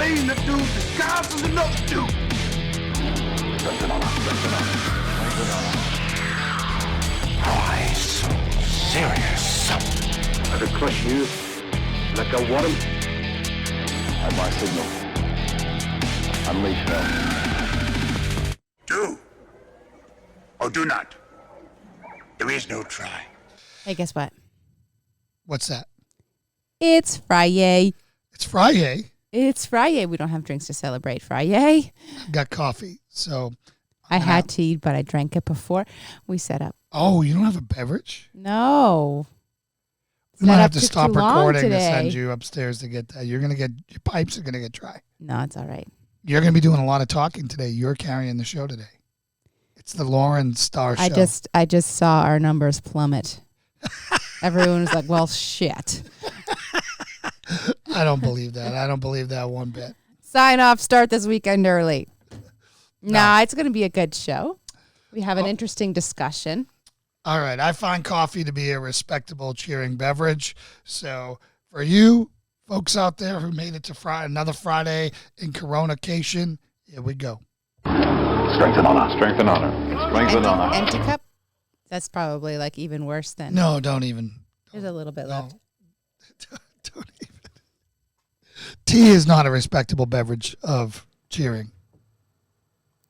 saying that, dude, the gas is enough, dude. Why so serious? I could crush you like a worm. At my signal. Unleash hell. Do or do not. There is no try. Hey, guess what? What's that? It's Friday. It's Friday. It's Friday. We don't have drinks to celebrate Friday. I've got coffee, so I had tea, but I drank it before we set up. Oh, you don't have a beverage? No. We might Setup have to took stop too long recording to today. send you upstairs to get that. Your pipes are gonna get dry. No, it's all right. You're gonna be doing a lot of talking today. You're carrying the show today. It's the Lauren Starr show. I just saw our numbers plummet. Everyone was like, well, shit. I don't believe that. I don't believe that one bit. Sign off, start this weekend early. Nah, it's going to be a good show. We have an interesting discussion. All right. I find coffee to be a respectable, cheering beverage. So for you folks out there who made it to another Friday in Corona-cation, here we go. Strength and honor. Strength and honor. Strength and honor. Empty cup? That's probably like even worse than. No, don't even. There's a little bit left. Don't even. Tea is not a respectable beverage of cheering.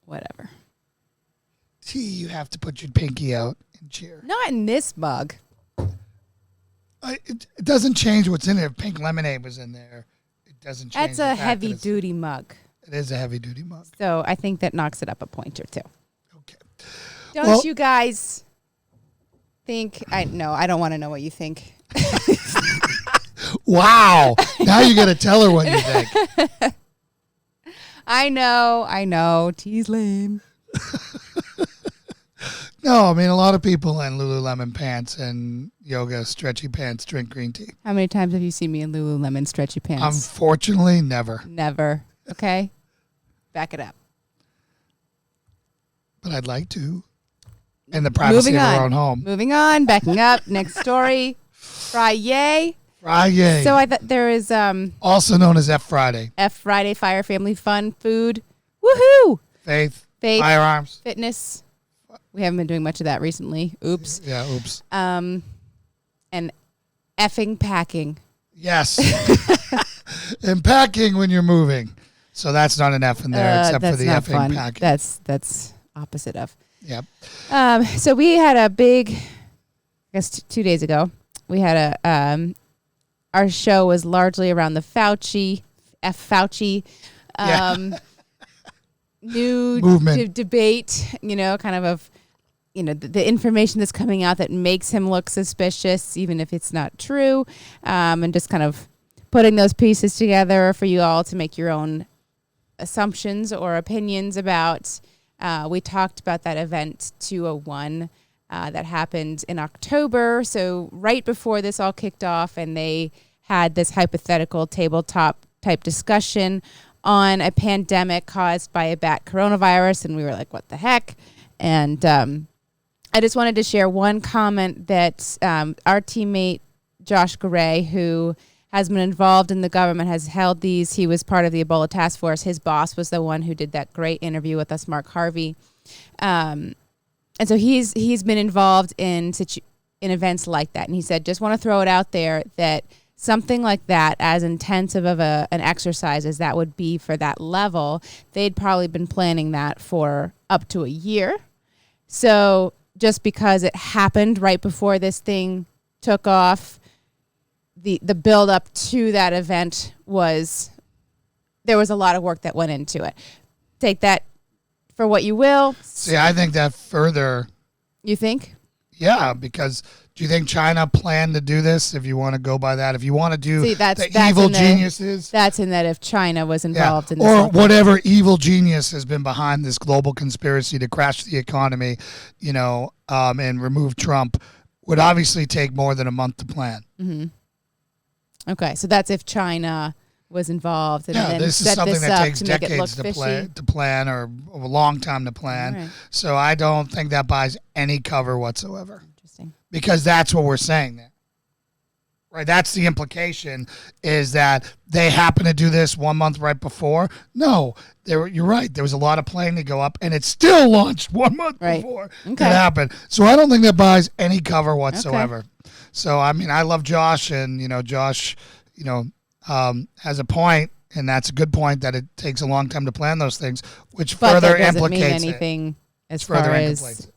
Whatever. Tea, you have to put your pinky out and cheer. Not in this mug. It doesn't change what's in there. If pink lemonade was in there, it doesn't change. That's a heavy duty mug. It is a heavy duty mug. So I think that knocks it up a point or two. Okay. Don't you guys think? I don't want to know what you think. Wow. Now you got to tell her what you think. I know. Tea's lame. No, I mean, a lot of people in Lululemon pants and yoga stretchy pants drink green tea. How many times have you seen me in Lululemon stretchy pants? Unfortunately, never. Never. Okay? Back it up. But I'd like to. In the privacy of our own home. Moving on. Backing up. Next story. Friday. Friday. So I thought there is also known as F Friday. F Friday, Fire Family Fun, Food. Woohoo! Faith. Firearms. Fitness. We haven't been doing much of that recently. Oops. Yeah, oops. And effing packing. Yes. And packing when you're moving. So that's not an F in there except for the effing packing. That's opposite of. Yep. So we had a big, I guess 2 days ago, we had our show was largely around the Fauci new movement debate, kind of the information that's coming out that makes him look suspicious, even if it's not true, and just kind of putting those pieces together for you all to make your own assumptions or opinions about. We talked about that event 201 that happened in October, so right before this all kicked off, and they had this hypothetical tabletop type discussion on a pandemic caused by a bat coronavirus, and we were like, what the heck? And I just wanted to share one comment that our teammate, Josh Garay, who has been involved in the government, has held these. He was part of the Ebola task force. His boss was the one who did that great interview with us, Mark Harvey. And so he's been involved in events like that. And he said, just want to throw it out there that something like that, as intensive of an exercise as that would be for that level, they'd probably been planning that for up to a year. So just because it happened right before this thing took off, the build up to that event there was a lot of work that went into it. Take that for what you will. See, I think that further. You think? Yeah, because do you think China planned to do this? If you want to go by that, if you want to do that's evil geniuses, that's in that if China was involved in this, or whatever evil genius has been behind this global conspiracy to crash the economy, and remove Trump, would obviously take more than a month to plan. Mm-hmm. Okay, so that's if China was involved. And then this is something that takes decades to plan, or a long time to plan. Right. So I don't think that buys any cover whatsoever. Interesting. Because that's what we're saying there. right? That's the implication, is that they happen to do this 1 month right before. No, you're right. There was a lot of planning to go up, and it still launched 1 month before it happened. So I don't think that buys any cover whatsoever. Okay. So, I mean, I love Josh, and, Josh, has a point, and that's a good point, that it takes a long time to plan those things, which further implicates anything it. As far as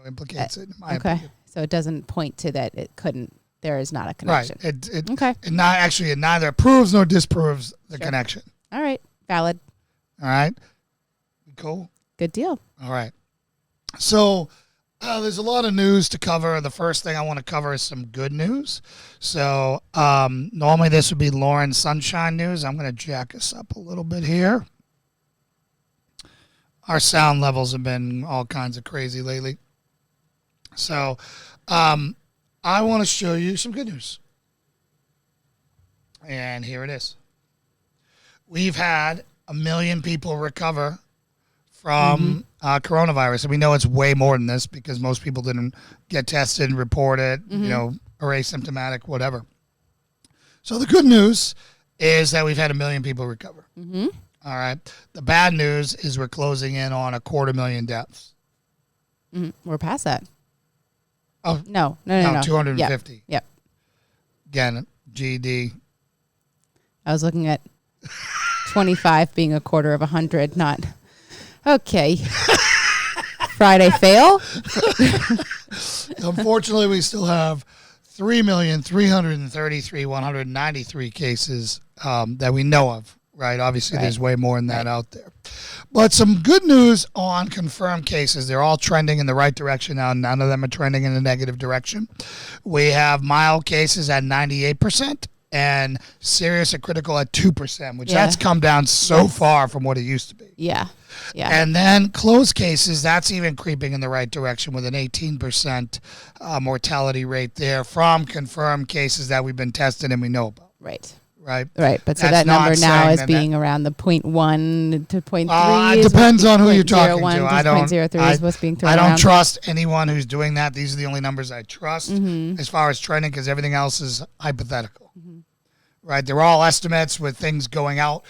implicates it. In my opinion. So it doesn't point to that it couldn't. There is not a connection. Right. It neither proves nor disproves the connection. All right. Valid. All right. Cool. Good deal. All right. So there's a lot of news to cover. The first thing I want to cover is some good news. So normally this would be Lauren Sunshine news. I'm going to jack us up a little bit here. Our sound levels have been all kinds of crazy lately. So I want to show you some good news. And here it is. We've had 1 million people recover from coronavirus. And we know it's way more than this because most people didn't get tested and report it, or asymptomatic, whatever. So the good news is that we've had 1 million people recover. Mm-hmm. All right. The bad news is we're closing in on 250,000 deaths. Mm-hmm. We're past that. Oh, no. 250. Yep. Again, GD. I was looking at 25 being a quarter of 100, not. Okay. Friday fail. Unfortunately, we still have 3,333,193 cases that we know of. Right. Obviously, there's way more than that out there. But some good news on confirmed cases. They're all trending in the right direction now. None of them are trending in the negative direction. We have mild cases at 98% and serious and critical at 2%, which that's come down so far from what it used to be. Yeah. And then closed cases, that's even creeping in the right direction with an 18% mortality rate there from confirmed cases that we've been tested and we know about. Right. Right. But so that number now is being around the 0.1 to 0.3. It depends on who you're talking to. I don't. 0.03 is what's being thrown I don't around. trust anyone who's doing that. These are the only numbers I trust as far as trending, because everything else is hypothetical. Mm-hmm. Right. They're all estimates with things going out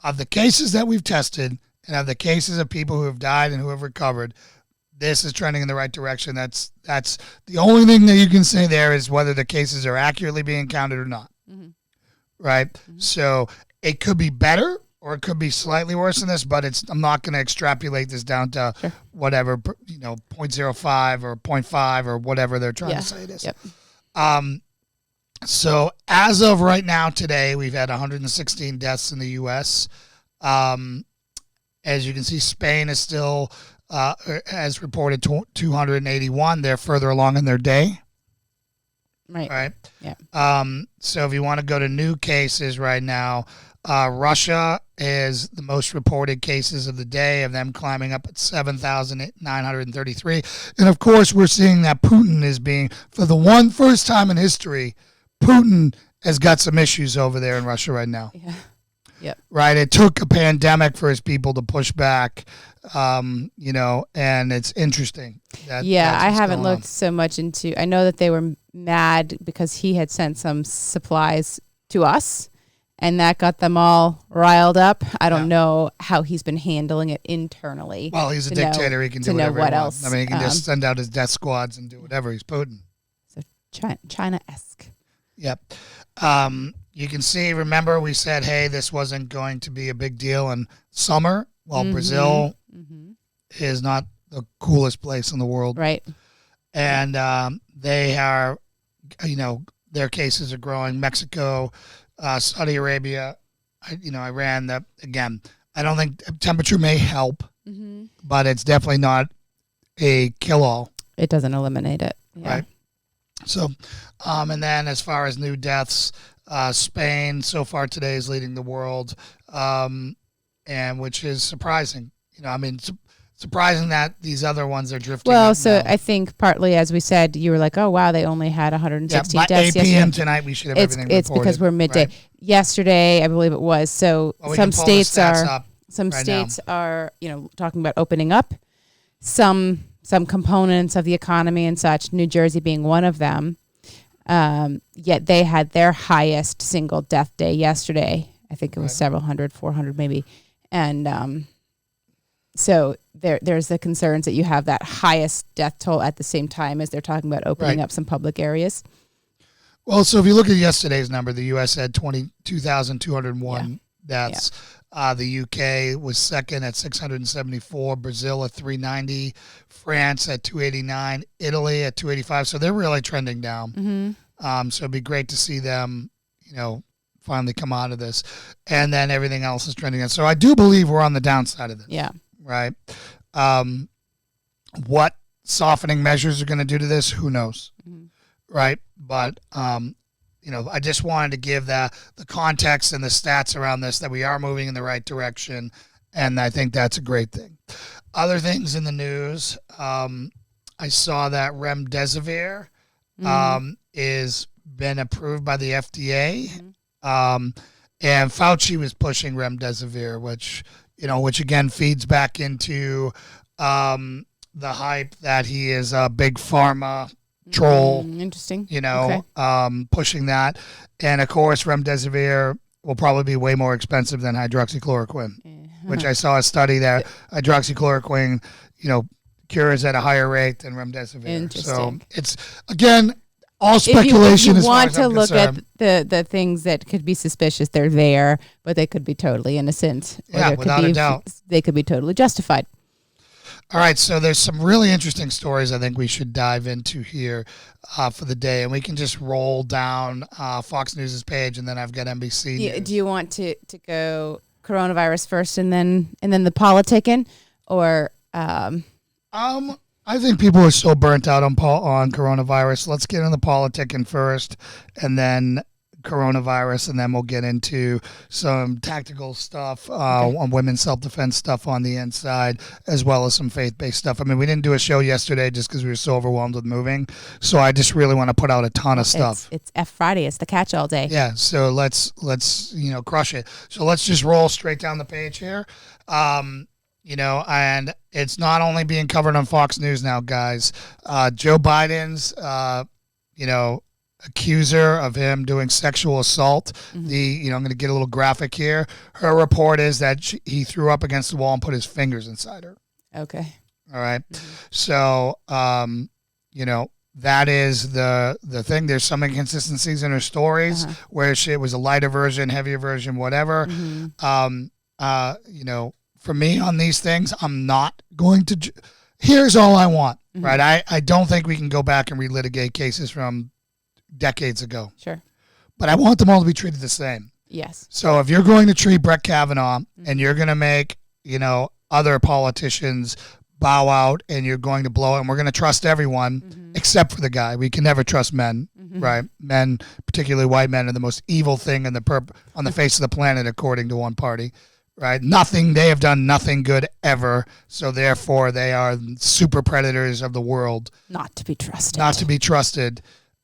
of the cases that we've tested and of the cases of people who have died and who have recovered. This is trending in the right direction. That's the only thing that you can say there is whether the cases are accurately being counted or not. Mm-hmm. Right. Mm-hmm. So it could be better or it could be slightly worse than this, but I'm not going to extrapolate this down to whatever, 0.05 or 0.5 or whatever they're trying to say it is. Yep. So as of right now today, we've had 116 deaths in the U.S. As you can see, Spain is still, has reported 281. They're further along in their day. Right. Yeah. So if you want to go to new cases right now, Russia is the most reported cases of the day, of them climbing up at 7,933. And of course, we're seeing that Putin is being, for the first time in history, Putin has got some issues over there in Russia right now. Yeah. Yep. Right. It took a pandemic for his people to push back, and it's interesting. I haven't looked so much into, I know that they were mad because he had sent some supplies to us and that got them all riled up. I don't know how he's been handling it internally. Well, he's a dictator. He can do whatever he wants. Else. I mean, he can just send out his death squads and do whatever. He's Putin. So China-esque. Yep. You can see, remember we said, hey, this wasn't going to be a big deal in summer. Well, Brazil is not the coolest place in the world. Right. And they are, their cases are growing. Mexico, Saudi Arabia, Iran, again, I don't think temperature may help, but it's definitely not a kill-all. It doesn't eliminate it. Yeah. Right. So, and then as far as new deaths, Spain so far today is leading the world, and which is surprising. Surprising that these other ones are drifting. Well, up so now. I think partly, as we said, you were like, oh, wow, they only had 116 by deaths 8 p.m. yesterday. tonight, we should have everything reported. It's because we're midday. Right. Yesterday, I believe it was. So some states are talking about opening up some components of the economy and such, New Jersey being one of them. Yet they had their highest single death day yesterday. I think it was several hundred, 400 maybe. And so there's the concerns that you have that highest death toll at the same time as they're talking about opening up some public areas. Well, so if you look at yesterday's number, the U.S. had 22,201 deaths. The UK was second at 674, Brazil at 390, France at 289, Italy at 285. So they're really trending down. So it'd be great to see them, finally come out of this. And then everything else is trending down. So I do believe we're on the downside of this. Yeah. Right. What softening measures are going to do to this? Who knows? Right. But, I just wanted to give the context and the stats around this, that we are moving in the right direction. And I think that's a great thing. Other things in the news, I saw that remdesivir is been approved by the FDA. And Fauci was pushing remdesivir, which again feeds back into the hype that he is a big pharma troll. Interesting. Pushing that. And of course, remdesivir will probably be way more expensive than hydroxychloroquine, which I saw a study that hydroxychloroquine, cures at a higher rate than remdesivir. Interesting. So it's, again, all speculation. If you want to look at the things that could be suspicious, they're there, but they could be totally innocent. Yeah, without a doubt. They could be totally justified. All right, so there's some really interesting stories I think we should dive into here for the day, and we can just roll down Fox News' page, and then I've got NBC News. Do you want to go coronavirus first and then the politicking, or? I think people are so burnt out on coronavirus. Let's get into the politicking first, and then coronavirus, and then we'll get into some tactical stuff on women's self-defense stuff on the inside, as well as some faith-based stuff. I mean, we didn't do a show yesterday just because we were so overwhelmed with moving, so I just really want to put out a ton of stuff. It's F Friday. It's the catch-all day. Yeah, so let's crush it. So let's just roll straight down the page here. And it's not only being covered on Fox News now, guys. Joe Biden's, accuser of him doing sexual assault. I'm going to get a little graphic here. Her report is that he threw up against the wall and put his fingers inside her. Okay. All right. So, that is the thing. There's some inconsistencies in her stories where it was a lighter version, heavier version, whatever. For me on these things, I'm not going to. Here's all I want, right? I don't think we can go back and relitigate cases from decades ago. Sure. But I want them all to be treated the same. Yes. So if you're going to treat Brett Kavanaugh and you're going to make, other politicians bow out and you're going to blow it, and we're going to trust everyone except for the guy. We can never trust men, right? Men, particularly white men, are the most evil thing on the face of the planet, according to one party. Right? They have done nothing good ever. So therefore they are super predators of the world. Not to be trusted.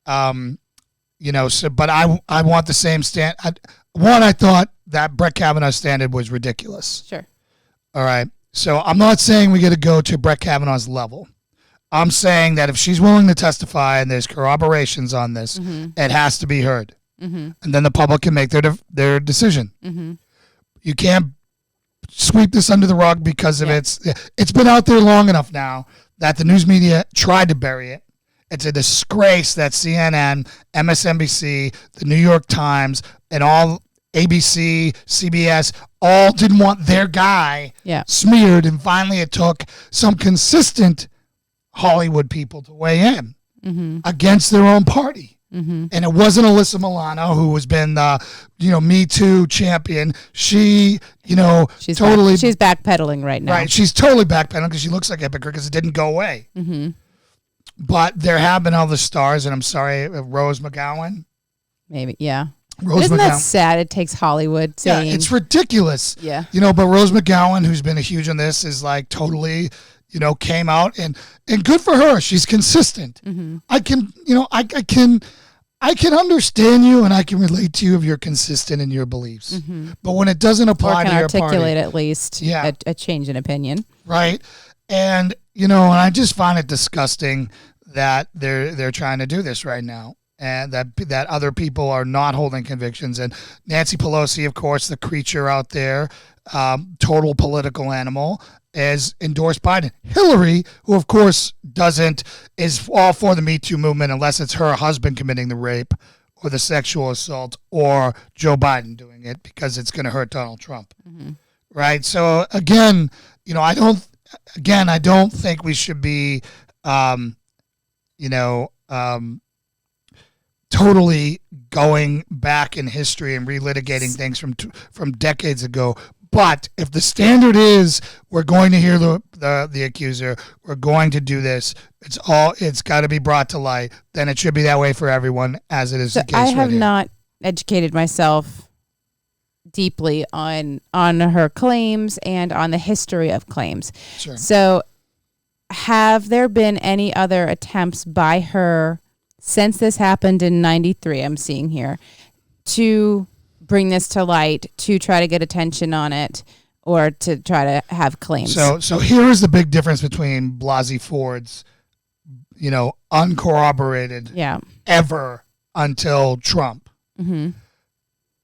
But I want the same stand. I thought that Brett Kavanaugh's standard was ridiculous. Sure. All right. So I'm not saying we got to go to Brett Kavanaugh's level. I'm saying that if she's willing to testify and there's corroborations on this, it has to be heard. And then the public can make their decision. You can't sweep this under the rug because of it's been out there long enough now that the news media tried to bury it. It's a disgrace that CNN, MSNBC, the New York Times, and all ABC, CBS, all didn't want their guy smeared, and finally it took some consistent Hollywood people to weigh in against their own party. And it wasn't Alyssa Milano, who has been the, Me Too champion. She, she's totally... she's backpedaling right now. Right, she's totally backpedaling because she looks like a hypocrite because it didn't go away. But there have been other stars, and I'm sorry, Rose McGowan. Maybe, yeah. Rose Isn't McGowan. that sad? It takes Hollywood saying... Yeah, it's ridiculous. Yeah. But Rose McGowan, who's been a huge on this, is like totally... came out and good for her. She's consistent. I can understand you and I can relate to you if you're consistent in your beliefs. But when it doesn't apply to your party, articulate at least a change in opinion. Right. And and I just find it disgusting that they're trying to do this right now. and that other people are not holding convictions. And Nancy Pelosi, of course, the creature out there, total political animal, has endorsed Biden. Hillary, who of course is all for the Me Too movement unless it's her husband committing the rape or the sexual assault or Joe Biden doing it because it's going to hurt Donald Trump. Mm-hmm. Right? So again, I don't think we should be, totally going back in history and relitigating things from decades ago. But if the standard is we're going to hear the accuser, we're going to do this, it's got to be brought to light, then it should be that way for everyone, as it is the case I have right here. not educated myself deeply on her claims and on the history of claims. Sure. So have there been any other attempts by her since this happened in 93, I'm seeing here, to bring this to light, to try to get attention on it, or to try to have claims? So here is the big difference between Blasey Ford's, uncorroborated ever until Trump. Mm-hmm.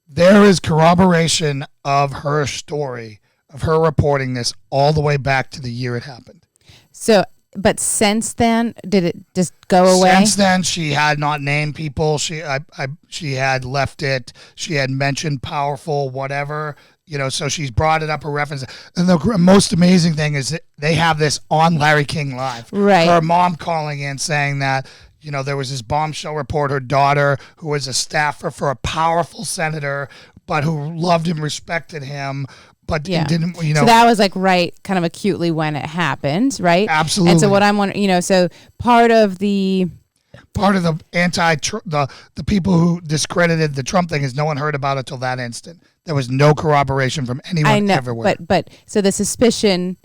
There is corroboration of her story, of her reporting this all the way back to the year it happened. So, but since then, did it just go away? Since then, she had not named people. She had left it. She had mentioned powerful, whatever, so she's brought it up a reference. And the most amazing thing is that they have this on Larry King Live. Right. Her mom calling in saying that, there was this bombshell report, her daughter, who was a staffer for a powerful senator, but who loved and respected him, but didn't, So that was kind of acutely when it happened, right? Absolutely. And so what I'm wondering, so part of the the people who discredited the Trump thing is no one heard about it till that instant. There was no corroboration from anyone everywhere. But so the suspicion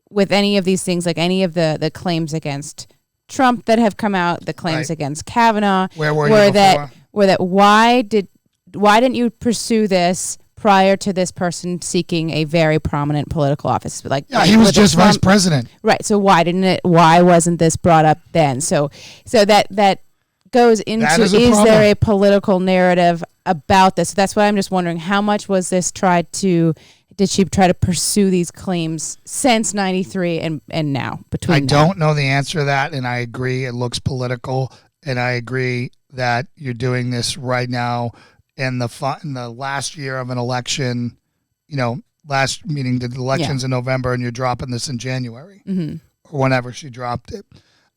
with any of these things, like any of the claims against Trump that have come out, the claims against Kavanaugh, where were you before? Why didn't you pursue this prior to this person seeking a very prominent political office? He was just vice president. Right. So why wasn't this brought up then? So that goes into, is there a political narrative about this? That's why I'm just wondering, how much was this did she try to pursue these claims since 93 and now? I don't know the answer to that, and I agree it looks political, and I agree that you're doing this right now in the last year of an election, meaning the elections in November, and you're dropping this in January or whenever she dropped it,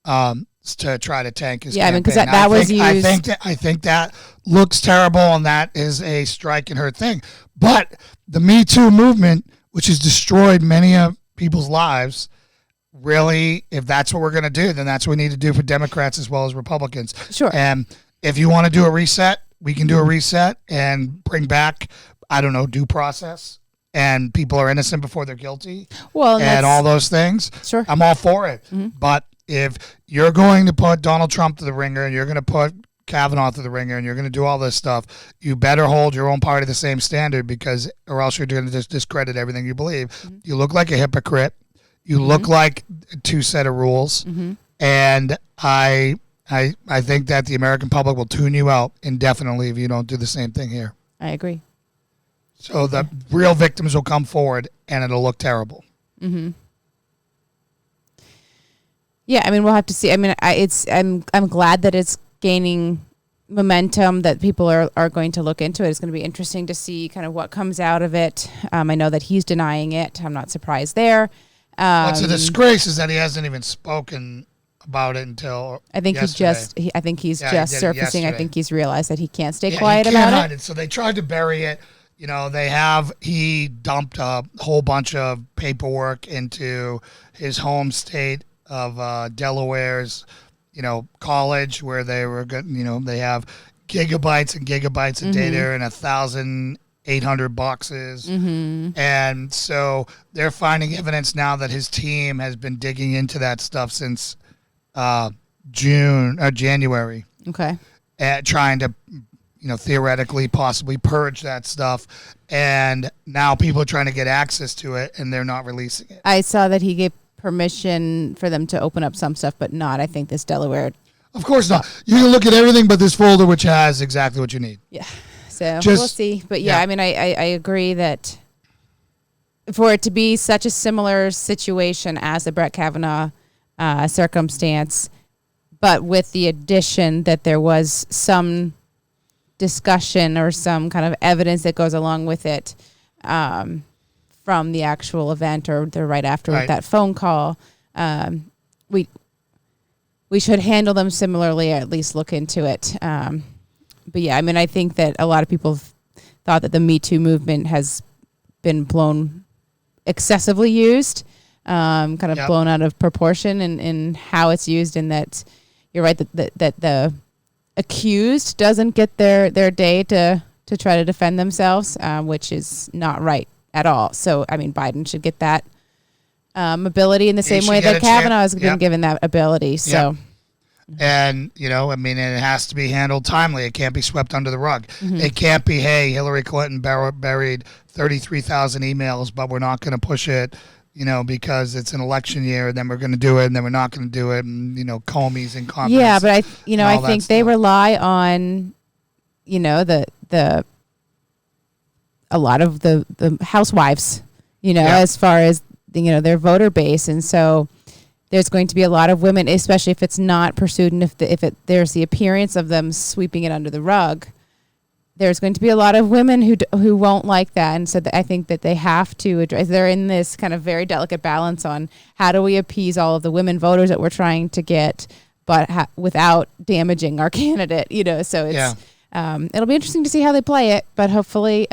to try to tank his campaign. Because that was used. I think that looks terrible, and that is a strike in her thing. But the Me Too movement, which has destroyed many of people's lives, really, if that's what we're going to do, then that's what we need to do for Democrats as well as Republicans. Sure. And if you want to do a reset, we can do a reset and bring back, due process, and people are innocent before they're guilty. Well, and all those things. Sure. I'm all for it. Mm-hmm. But if you're going to put Donald Trump to the ringer and you're going to put Kavanaugh to the ringer and you're going to do all this stuff, you better hold your own party the same standard, or else you're going to just discredit everything you believe. Mm-hmm. You look like a hypocrite. You look like two set of rules. Mm-hmm. And I think that the American public will tune you out indefinitely if you don't do the same thing here. I agree. So the real victims will come forward, and it'll look terrible. Mm-hmm. Yeah, we'll have to see. I'm glad that it's gaining momentum, that people are going to look into it. It's going to be interesting to see kind of what comes out of it. I know that he's denying it. I'm not surprised there. What's a disgrace is that he hasn't even spoken about it until I think yesterday. I think he's just surfacing. Yesterday. I think he's realized that he can't stay quiet about it. So they tried to bury it. He dumped a whole bunch of paperwork into his home state of Delaware's, college, where they were good. They have gigabytes and gigabytes of data and 1,800 boxes. Mm-hmm. And so they're finding evidence now that his team has been digging into that stuff since January. Okay. Trying to, theoretically possibly purge that stuff. And now people are trying to get access to it, and they're not releasing it. I saw that he gave permission for them to open up some stuff, but not, I think, this Delaware. Of course not. You can look at everything but this folder, which has exactly what you need. Yeah. So we'll see. But yeah, I mean, I agree that for it to be such a similar situation as the Brett Kavanaugh circumstance, but with the addition that there was some discussion or some kind of evidence that goes along with it from the actual event or the right after with that phone call, we should handle them similarly, or at least look into it. But yeah, I mean, I think that a lot of people thought that the Me Too movement has been excessively used, kind of blown out of proportion in how it's used, and that you're right that the accused doesn't get their day to try to defend themselves, which is not right at all. So, I mean, Biden should get that ability in the same way that Kavanaugh has been given that ability. So. And, I mean, it has to be handled timely. It can't be swept under the rug. It can't be, hey, Hillary Clinton buried 33,000 emails, but we're not going to push it, because it's an election year, and then we're going to do it, and then we're not going to do it, and, Comey's incompetence. Yeah, but I think they rely on, a lot of the housewives, as far as, their voter base. And so there's going to be a lot of women, especially if it's not pursued, and if there's the appearance of them sweeping it under the rug, there's going to be a lot of women who won't like that. And so I think that they have to address, they're in this kind of very delicate balance on how do we appease all of the women voters that we're trying to get, but without damaging our candidate, so it's, it'll be interesting to see how they play it, but hopefully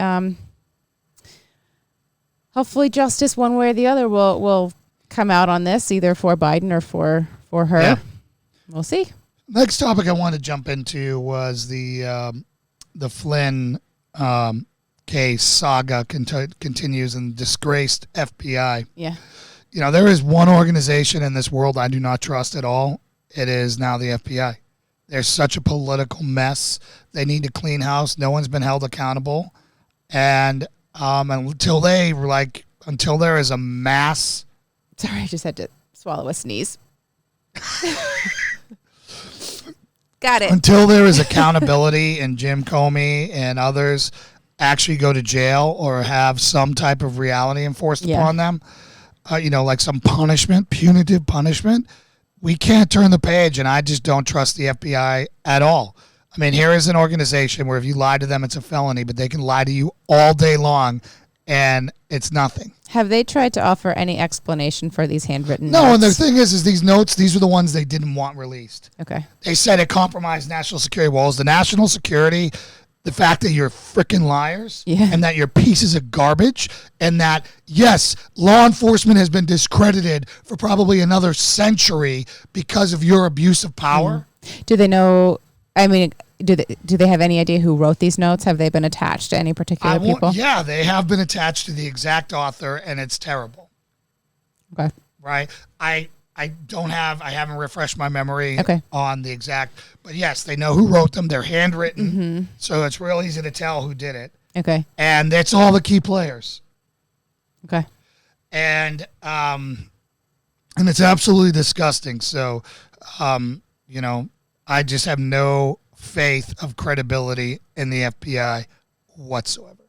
justice one way or the other will come out on this, either for Biden or for her. Yeah. We'll see. Next topic I want to jump into was the Flynn case saga continues, and disgraced FBI. Yeah. There is one organization in this world I do not trust at all. It is now the FBI. They're such a political mess. They need to clean house. No one's been held accountable. And until there is a mass... Sorry, I just had to swallow a sneeze. Got it. Until there is accountability and Jim Comey and others actually go to jail or have some type of reality enforced upon them, like some punishment, punitive punishment, we can't turn the page, and I just don't trust the FBI at all. I mean, here is an organization where if you lie to them, it's a felony, but they can lie to you all day long, and it's nothing. Have they tried to offer any explanation for these handwritten notes? No, and the thing is these notes, these are the ones they didn't want released. Okay. They said it compromised national security. Well, is the national security the fact that you're freaking liars and that you're pieces of garbage, and that, yes, law enforcement has been discredited for probably another century because of your abuse of power? Do they know, I mean, do they have any idea who wrote these notes? Have they been attached to any particular people? Yeah, they have been attached to the exact author, and it's terrible. Okay. Right? I haven't refreshed my memory on the exact, but yes, they know who wrote them. They're handwritten, so it's real easy to tell who did it. Okay. And it's all the key players. Okay. And it's absolutely disgusting. So, I just have no faith of credibility in the FBI whatsoever.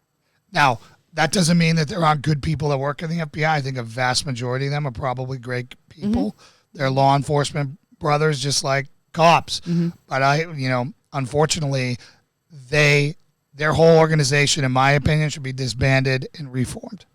Now, that doesn't mean that there aren't good people that work in the FBI. I think a vast majority of them are probably great people. They're law enforcement brothers, just like cops. But unfortunately, their whole organization, in my opinion, should be disbanded and reformed.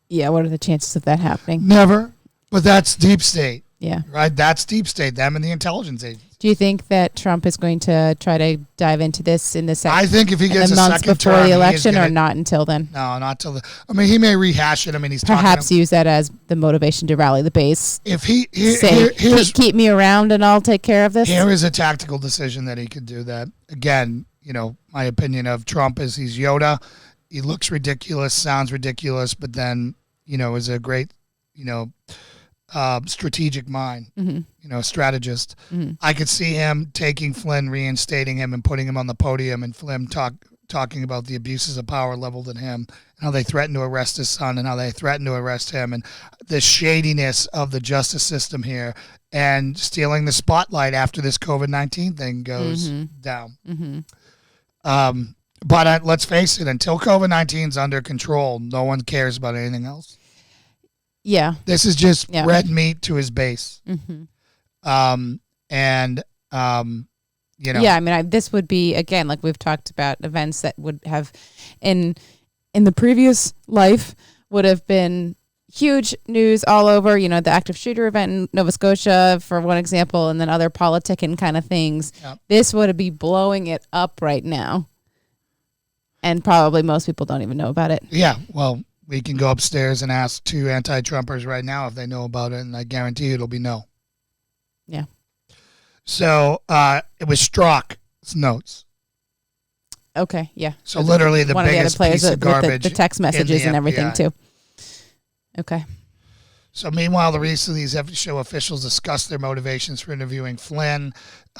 Yeah, what are the chances of that happening? Never. But that's deep state. Yeah. Right? That's deep state, them and the intelligence agencies. Do you think that Trump is going to try to dive into this in the second? I think if he gets a months second before term, the election, or not until then? No, not till the. I mean, he may rehash it. I mean, he's perhaps use that as the motivation to rally the base. If he keep me around and I'll take care of this. Here is a tactical decision that he could do that. Again, my opinion of Trump is he's Yoda. He looks ridiculous, sounds ridiculous, but then is a great strategic mind, strategist. I could see him taking Flynn, reinstating him, and putting him on the podium, and Flynn talking about the abuses of power leveled at him, and how they threatened to arrest his son, and how they threatened to arrest him, and the shadiness of the justice system here, and stealing the spotlight after this COVID-19 thing goes down. But let's face it, until COVID-19 is under control, no one cares about anything else. Yeah. This is just red meat to his base. Yeah, I mean, this would be, again, like we've talked about, events that would have, in the previous life, would have been huge news all over, the active shooter event in Nova Scotia, for one example, and then other politicking kind of things. Yep. This would be blowing it up right now. And probably most people don't even know about it. Yeah, well, we can go upstairs and ask 2 anti-Trumpers right now if they know about it, and I guarantee you it'll be no. Yeah. So it was Strzok's notes. Okay, yeah. So literally the biggest piece of garbage. The text messages and everything, too. Okay. So meanwhile, the rest of these show officials discussed their motivations for interviewing Flynn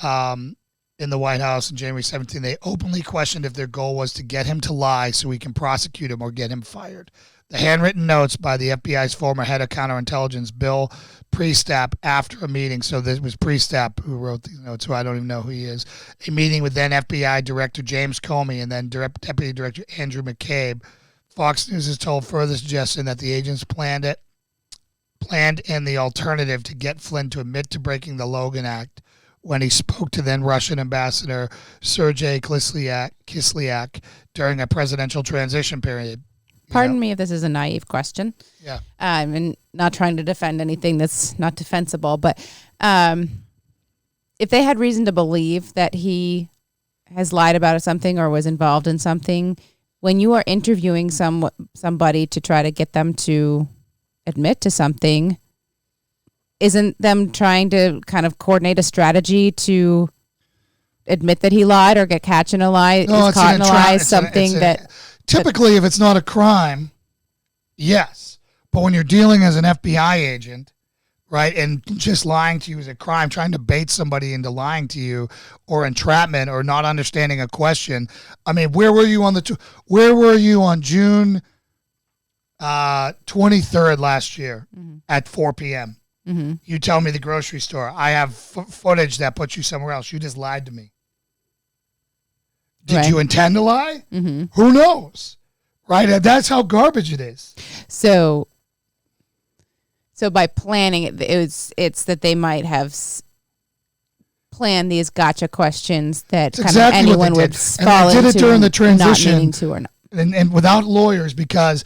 in the White House on January 17th. They openly questioned if their goal was to get him to lie so we can prosecute him or get him fired. The handwritten notes by the FBI's former head of counterintelligence, Bill Priestap, after a meeting. So this was Priestap who wrote these notes, who I don't even know who he is. A meeting with then FBI Director James Comey and then Deputy Director Andrew McCabe. Fox News is told, further suggesting that the agents planned in the alternative to get Flynn to admit to breaking the Logan Act when he spoke to then Russian Ambassador Sergei Kislyak during a presidential transition period. Pardon me if this is a naive question. Yeah. And not trying to defend anything that's not defensible, but if they had reason to believe that he has lied about something or was involved in something, when you are interviewing somebody to try to get them to admit to something, isn't them trying to kind of coordinate a strategy to admit that he lied or get catch in a lie, caught in a lie, something that... Typically, if it's not a crime, yes. But when you're dealing as an FBI agent, right, and just lying to you is a crime, trying to bait somebody into lying to you, or entrapment, or not understanding a question. I mean, where were you on June 23rd last year at 4 p.m.? Mm-hmm. You tell me the grocery store. I have footage that puts you somewhere else. You just lied to me. Did you intend to lie? Mm-hmm. Who knows? Right? That's how garbage it is. So by planning it, it's that they might have planned these gotcha questions that kind of anyone would fall into. And they did it during the transition, not meaning to or not. And without lawyers, because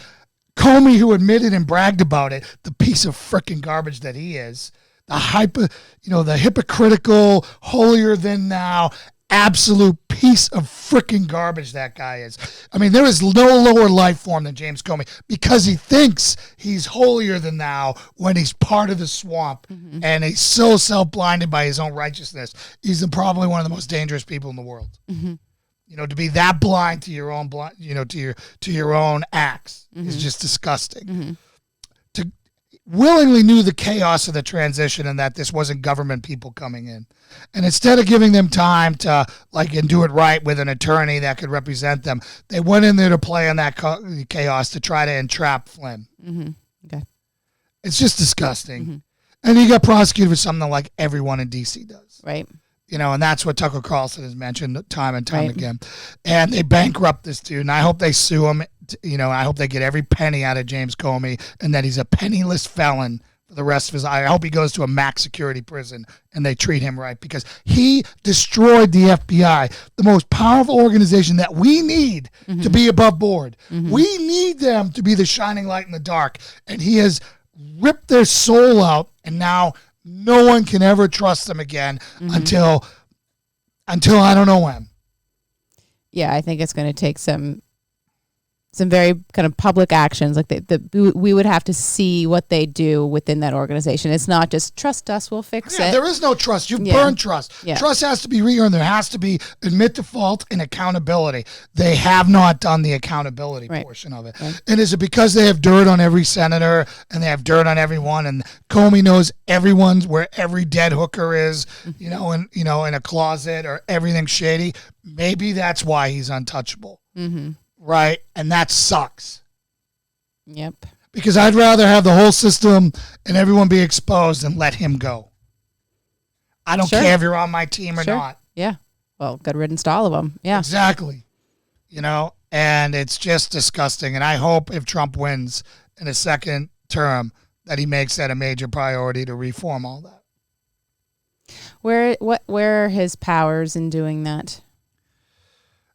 Comey, who admitted and bragged about it, the piece of frickin' garbage that he is, the hypocritical, holier than thou, absolute piece of freaking garbage that guy is. I mean, there is no lower life form than James Comey, because he thinks he's holier than thou when he's part of the swamp, and he's so self-blinded by his own righteousness. He's probably one of the most dangerous people in the world. To be that blind to your own to your own acts is just disgusting. To willingly knew the chaos of the transition and that this wasn't government people coming in. And instead of giving them time to and do it right with an attorney that could represent them, they went in there to play on that chaos to try to entrap Flynn. Okay. It's just disgusting. And he got prosecuted for something like everyone in D.C. does. Right. And that's what Tucker Carlson has mentioned time and time again. And they bankrupt this dude, and I hope they sue him. I hope they get every penny out of James Comey, and that he's a penniless felon for the rest of his life. I hope he goes to a max security prison, and they treat him right, because he destroyed the FBI, the most powerful organization that we need to be above board. We need them to be the shining light in the dark, and he has ripped their soul out, and now no one can ever trust them again until I don't know when. Yeah, I think it's going to take some very kind of public actions. Like we would have to see what they do within that organization. It's not just trust us, we'll fix it. There is no trust. You've burned trust. Yeah. Trust has to be re-earned. There has to be admit to fault and accountability. They have not done the accountability portion of it. Right. And is it because they have dirt on every senator and they have dirt on everyone, and Comey knows everyone's where every dead hooker is, in a closet, or everything shady? Maybe that's why he's untouchable. right? And that sucks. Yep. Because I'd rather have the whole system and everyone be exposed and let him go. I don't care if you're on my team or not. Yeah. Well, good riddance to all of them. Yeah. Exactly. And it's just disgusting. And I hope if Trump wins in a second term that he makes that a major priority to reform all that. Where are his powers in doing that?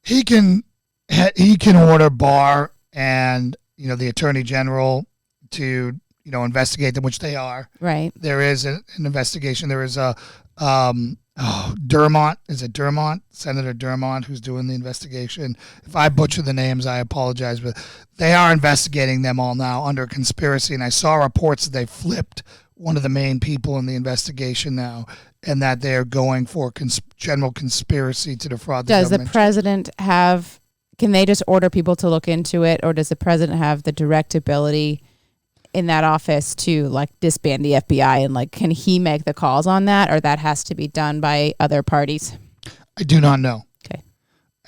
He can order Barr and the Attorney General to investigate them, which they are. Right. There is an investigation. There is a Dermont. Is it Dermont? Senator Dermont, who's doing the investigation. If I butcher the names, I apologize, but they are investigating them all now under conspiracy. And I saw reports that they flipped one of the main people in the investigation now, and that they're going for general conspiracy to defraud the government. Does the president can they just order people to look into it, or does the president have the direct ability in that office to disband the FBI, and can he make the calls on that, or that has to be done by other parties? I do not know. Okay.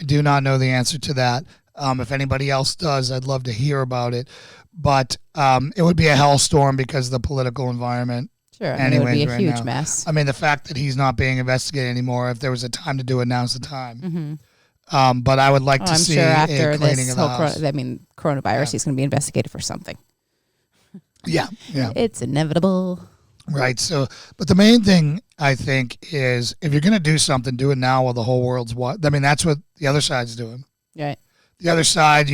I do not know the answer to that. If anybody else does, I'd love to hear about it. But it would be a hellstorm because of the political environment. Sure. Anyways, it would be a right huge now. mess. I mean, the fact that he's not being investigated anymore, if there was a time to do it, now's the time. But I would like to see I'm sure a after cleaning this of the whole house. coronavirus, he's going to be investigated for something. Yeah. It's inevitable. Right. So, but the main thing I think is if you're going to do something, do it now while the whole world's watching. I mean, that's what the other side's doing. Right. The other side,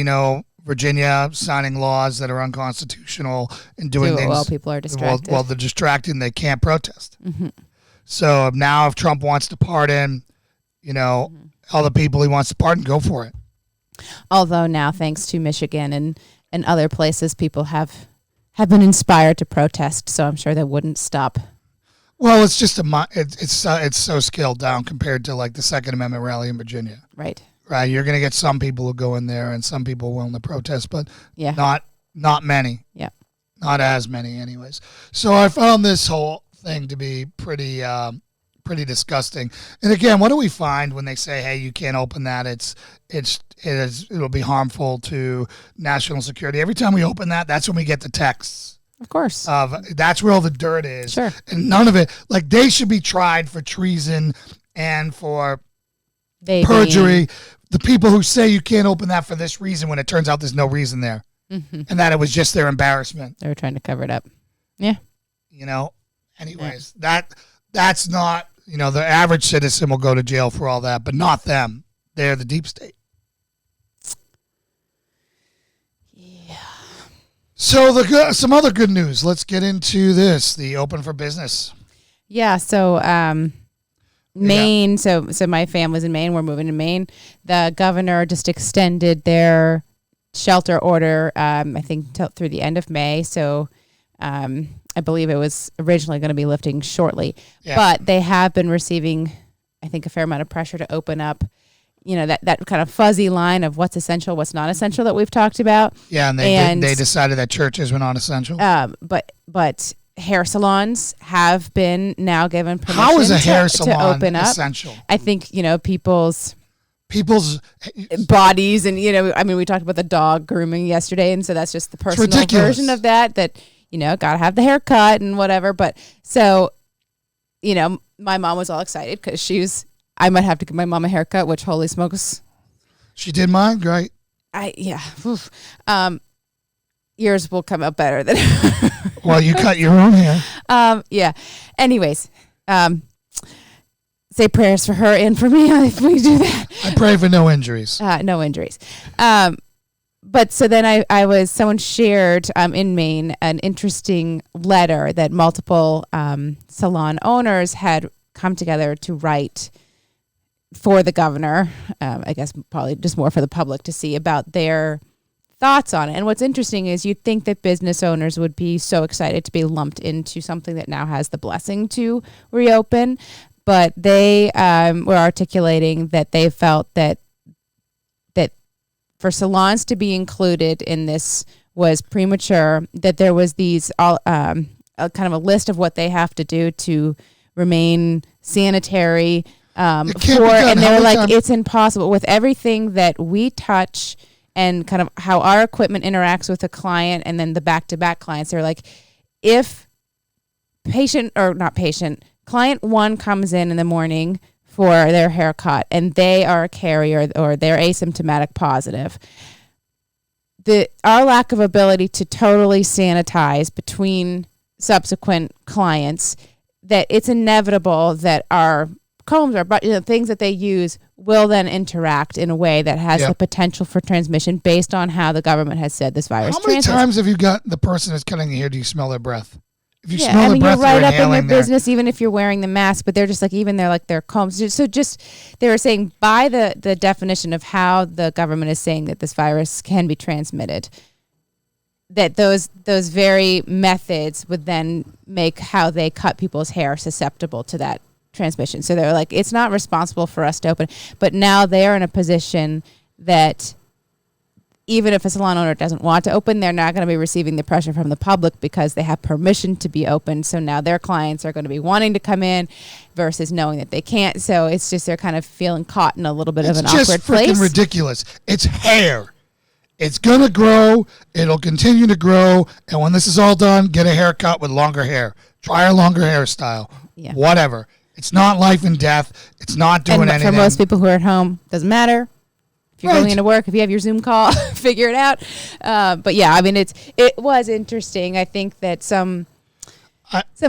Virginia signing laws that are unconstitutional and doing things while people are distracted. While they're distracted, they can't protest. So now, if Trump wants to pardon, all the people he wants to pardon, go for it. Although now, thanks to Michigan and other places, people have been inspired to protest. So I'm sure they wouldn't stop. Well, it's just it's so scaled down compared to the Second Amendment rally in Virginia. Right. Right. You're going to get some people who go in there and some people willing to protest, but not many. Yeah. Not as many anyways. So I found this whole thing to be pretty disgusting. And again, what do we find when they say, hey, you can't open that? It'll be harmful to national security. Every time we open that, that's when we get the texts. Of course. That's where all the dirt is. Sure. And none of it, they should be tried for treason and for perjury. The people who say you can't open that for this reason when it turns out there's no reason there. And that it was just their embarrassment. They were trying to cover it up. Yeah. Anyways, that's not, the average citizen will go to jail for all that, but not them. They're the deep state. Yeah. So some other good news. Let's get into this, the open for business. Yeah. So, Maine. So my family's in Maine. We're moving to Maine. The governor just extended their shelter order, I think through the end of May. So, I believe it was originally going to be lifting shortly, but they have been receiving, I think, a fair amount of pressure to open up, that kind of fuzzy line of what's essential, what's not essential that we've talked about. Yeah. And they decided that churches were not essential. But hair salons have been now given permission How is a hair salon to open up. Essential? I think, people's bodies and, we talked about the dog grooming yesterday. And so that's just the personal version of that, got to have the haircut and whatever. But so, my mom was all excited because I might have to give my mom a haircut, which holy smokes. She did mine. Great. Yours will come out better than. Well, you cut your own hair. Yeah. Anyways, say prayers for her and for me if we do that. I pray for no injuries. No injuries. But so then someone shared in Maine an interesting letter that multiple salon owners had come together to write for the governor. I guess probably just more for the public to see about their thoughts on it. And what's interesting is you'd think that business owners would be so excited to be lumped into something that now has the blessing to reopen. But they were articulating that they felt that for salons to be included in this was premature, that there was these kind of a list of what they have to do to remain sanitary, can't be for, done. and How they were many like, times- it's impossible with everything that we touch and kind of how our equipment interacts with the client and then the back-to-back clients. They're like, if client one comes in the morning for their haircut and they are a carrier or they're asymptomatic positive, our lack of ability to totally sanitize between subsequent clients, that it's inevitable that our combs or things that they use will then interact in a way that has the potential for transmission based on how the government has said this virus How many transmits. times have you got the person that's cutting your hair? Do you smell their breath? If you smell I their mean, breath, you're right you're up in their inhaling their business, even if you're wearing the mask. But they're just like, even they're like their combs. So just they were saying by the definition of how the government is saying that this virus can be transmitted, that those very methods would then make how they cut people's hair susceptible to that transmission. So they're like, it's not responsible for us to open. But now they're in a position that even if a salon owner doesn't want to open, they're not going to be receiving the pressure from the public because they have permission to be open. So now their clients are going to be wanting to come in versus knowing that they can't. So it's just they're kind of feeling caught in a little bit of an awkward It's just place. freaking ridiculous. It's hair. It's going to grow. It'll continue to grow. And when this is all done, get a haircut with longer hair. Try a longer hairstyle. Yeah. Whatever. It's not life and death. It's not doing And anything. for most people who are at home, doesn't matter. If you're Right. going into work, if you have your Zoom call, figure it out. But yeah, I mean, it was interesting. I think that some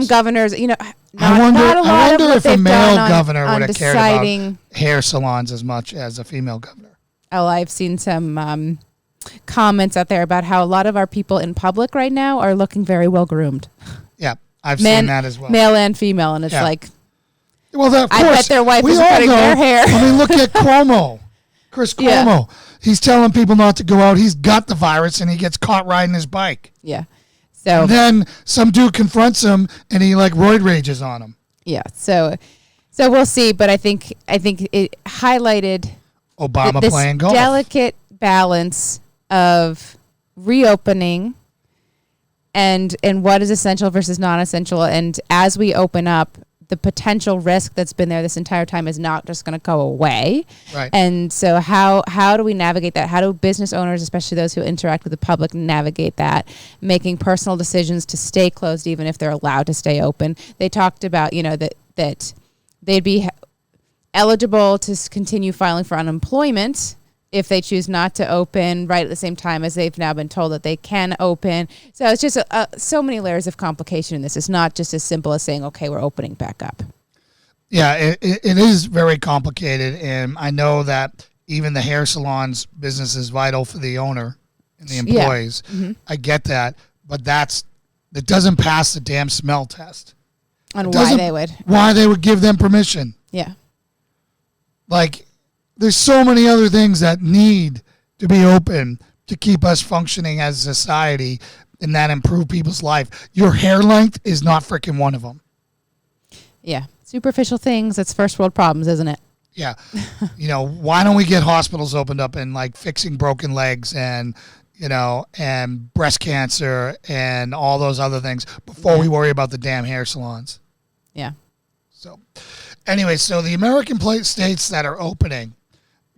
governors, not I wonder a lot of what if a they've male done governor on would have cared deciding. about hair salons as much as a female governor. Oh, I've seen some comments out there about how a lot of our people in public right now are looking very well groomed, Yeah, I've seen that as well. male and female, and it's like, Well, of I course, bet their wife we is all cutting know. their hair. I mean, look at Cuomo. Chris Yeah. Cuomo. He's telling people not to go out. He's got the virus, and he gets caught riding his bike. yeah. So And then some dude confronts him, and he like roid rages on him. yeah, so we'll see. But I think it highlighted Obama this playing golf. delicate balance of reopening and what is essential versus non-essential. And as we open up, the potential risk that's been there this entire time is not just going to go away. Right. And so how do we navigate that? How do business owners, especially those who interact with the public, navigate that, making personal decisions to stay closed even if they're allowed to stay open? They talked about, that they'd be eligible to continue filing for unemployment if they choose not to open right at the same time as they've now been told that they can open. So it's just so many layers of complication in this. It's not just as simple as saying, okay, we're opening back up. Yeah, it is very complicated, and I know that even the hair salon's business is vital for the owner and the employees. Yeah. Mm-hmm. I get that, but that doesn't pass the damn smell test. On why they would give them permission. Yeah. Like, there's so many other things that need to be open to keep us functioning as a society and that improve people's life. Your hair length is not freaking one of them. Yeah. Superficial things. That's first world problems, isn't it? Yeah. Why don't we get hospitals opened up and like fixing broken legs and, and breast cancer and all those other things before we worry about the damn hair salons? Yeah. So anyway, so the American states that are opening,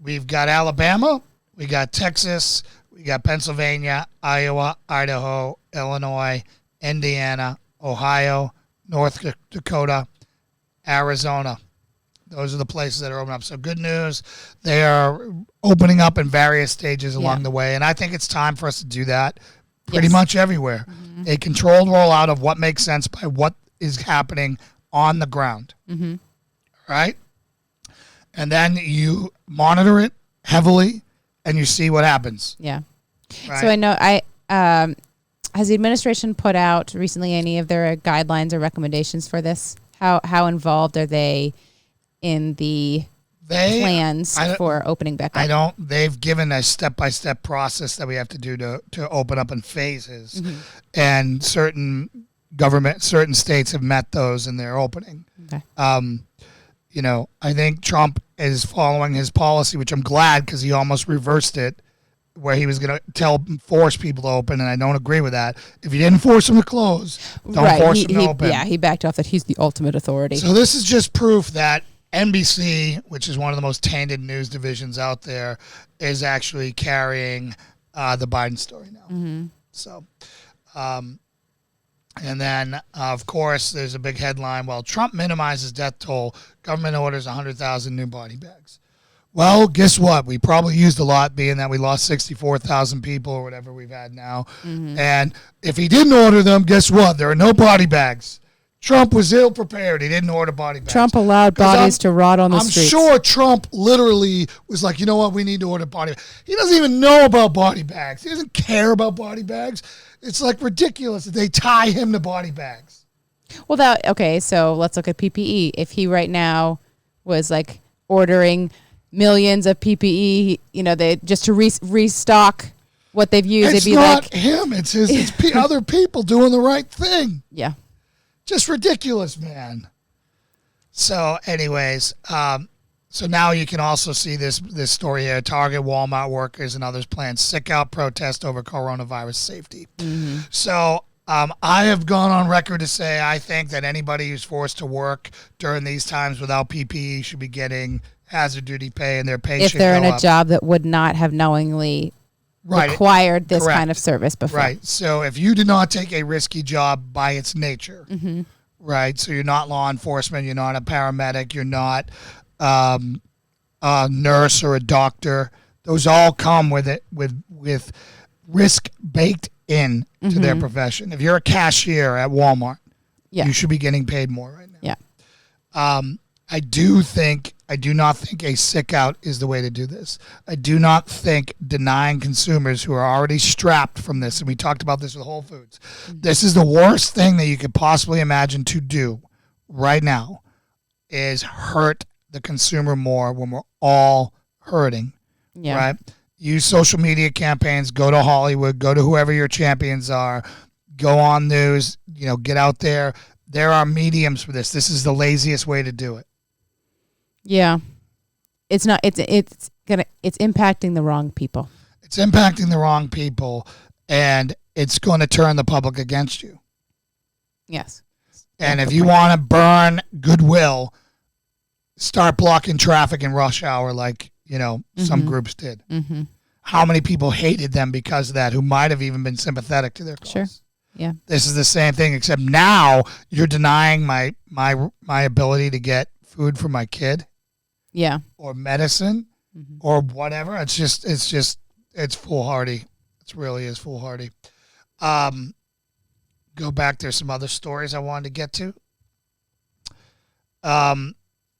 we've got Alabama, we got Texas, we got Pennsylvania, Iowa, Idaho, Illinois, Indiana, Ohio, North Dakota, Arizona. Those are the places that are opening up. So good news, they are opening up in various stages along the way. And I think it's time for us to do that pretty much everywhere. Mm-hmm. A controlled rollout of what makes sense by what is happening on the ground. Mm-hmm. Right? And then you monitor it heavily and you see what happens. Yeah. Right? So I know has the administration put out recently any of their guidelines or recommendations for this? How involved are they in the plans for opening back up? They've given a step-by-step process that we have to do to open up in phases. Mm-hmm. And certain states have met those in their opening. Okay. I think Trump is following his policy, which I'm glad because he almost reversed it, where he was going to force people to open, and I don't agree with that. If you didn't force them to close, don't force them to open. Yeah, he backed off that he's the ultimate authority. So this is just proof that NBC, which is one of the most tainted news divisions out there, is actually carrying the Biden story now. So, and then, of course, there's a big headline. While Trump minimizes death toll, government orders 100,000 new body bags. Well, guess what? We probably used a lot, being that we lost 64,000 people or whatever we've had now. And if he didn't order them, guess what? There are no body bags. Trump was ill prepared. He didn't order body bags. Trump allowed bodies to rot on the streets. I'm sure Trump literally was like, you know what? We need to order body bags. He doesn't even know about body bags. He doesn't care about body bags. It's like ridiculous that they tie him to body bags. Well, okay, so let's look at PPE. If he right now was like ordering millions of PPE, they just to restock what they've used. It's it'd be not like him. It's other people doing the right thing. Yeah. Just ridiculous, man. So anyways, so now you can also see this story here. Target, Walmart workers, and others plan sick out protest over coronavirus safety. So I have gone on record to say I think that anybody who's forced to work during these times without PPE should be getting hazard duty pay, and their pay if should they're go in a up. job that would not have knowingly required this Correct. kind of service before. Right. So if you did not take a risky job by its nature, right? So you're not law enforcement, you're not a paramedic, you're not a nurse or a doctor. Those all come with it with risk baked in to their profession. If you're a cashier at Walmart, you should be getting paid more right now. Yeah. I do not think a sick out is the way to do this. I do not think denying consumers who are already strapped from this, and we talked about this with Whole Foods, this is the worst thing that you could possibly imagine to do right now, is hurt the consumer more when we're all hurting, right? Use social media campaigns, go to Hollywood, go to whoever your champions are, go on news, get out there. There are mediums for this. This is the laziest way to do it. Yeah. It's not it's impacting the wrong people. It's impacting the wrong people, and it's going to turn the public against you. Yes. And if you want to burn goodwill, start blocking traffic in rush hour like, some groups did. How many people hated them because of that, who might have even been sympathetic to their cause? Sure. Yeah. This is the same thing, except now you're denying my ability to get food for my kid. Yeah. Or medicine or whatever. It's foolhardy. It really is foolhardy. Go back. There's some other stories I wanted to get to.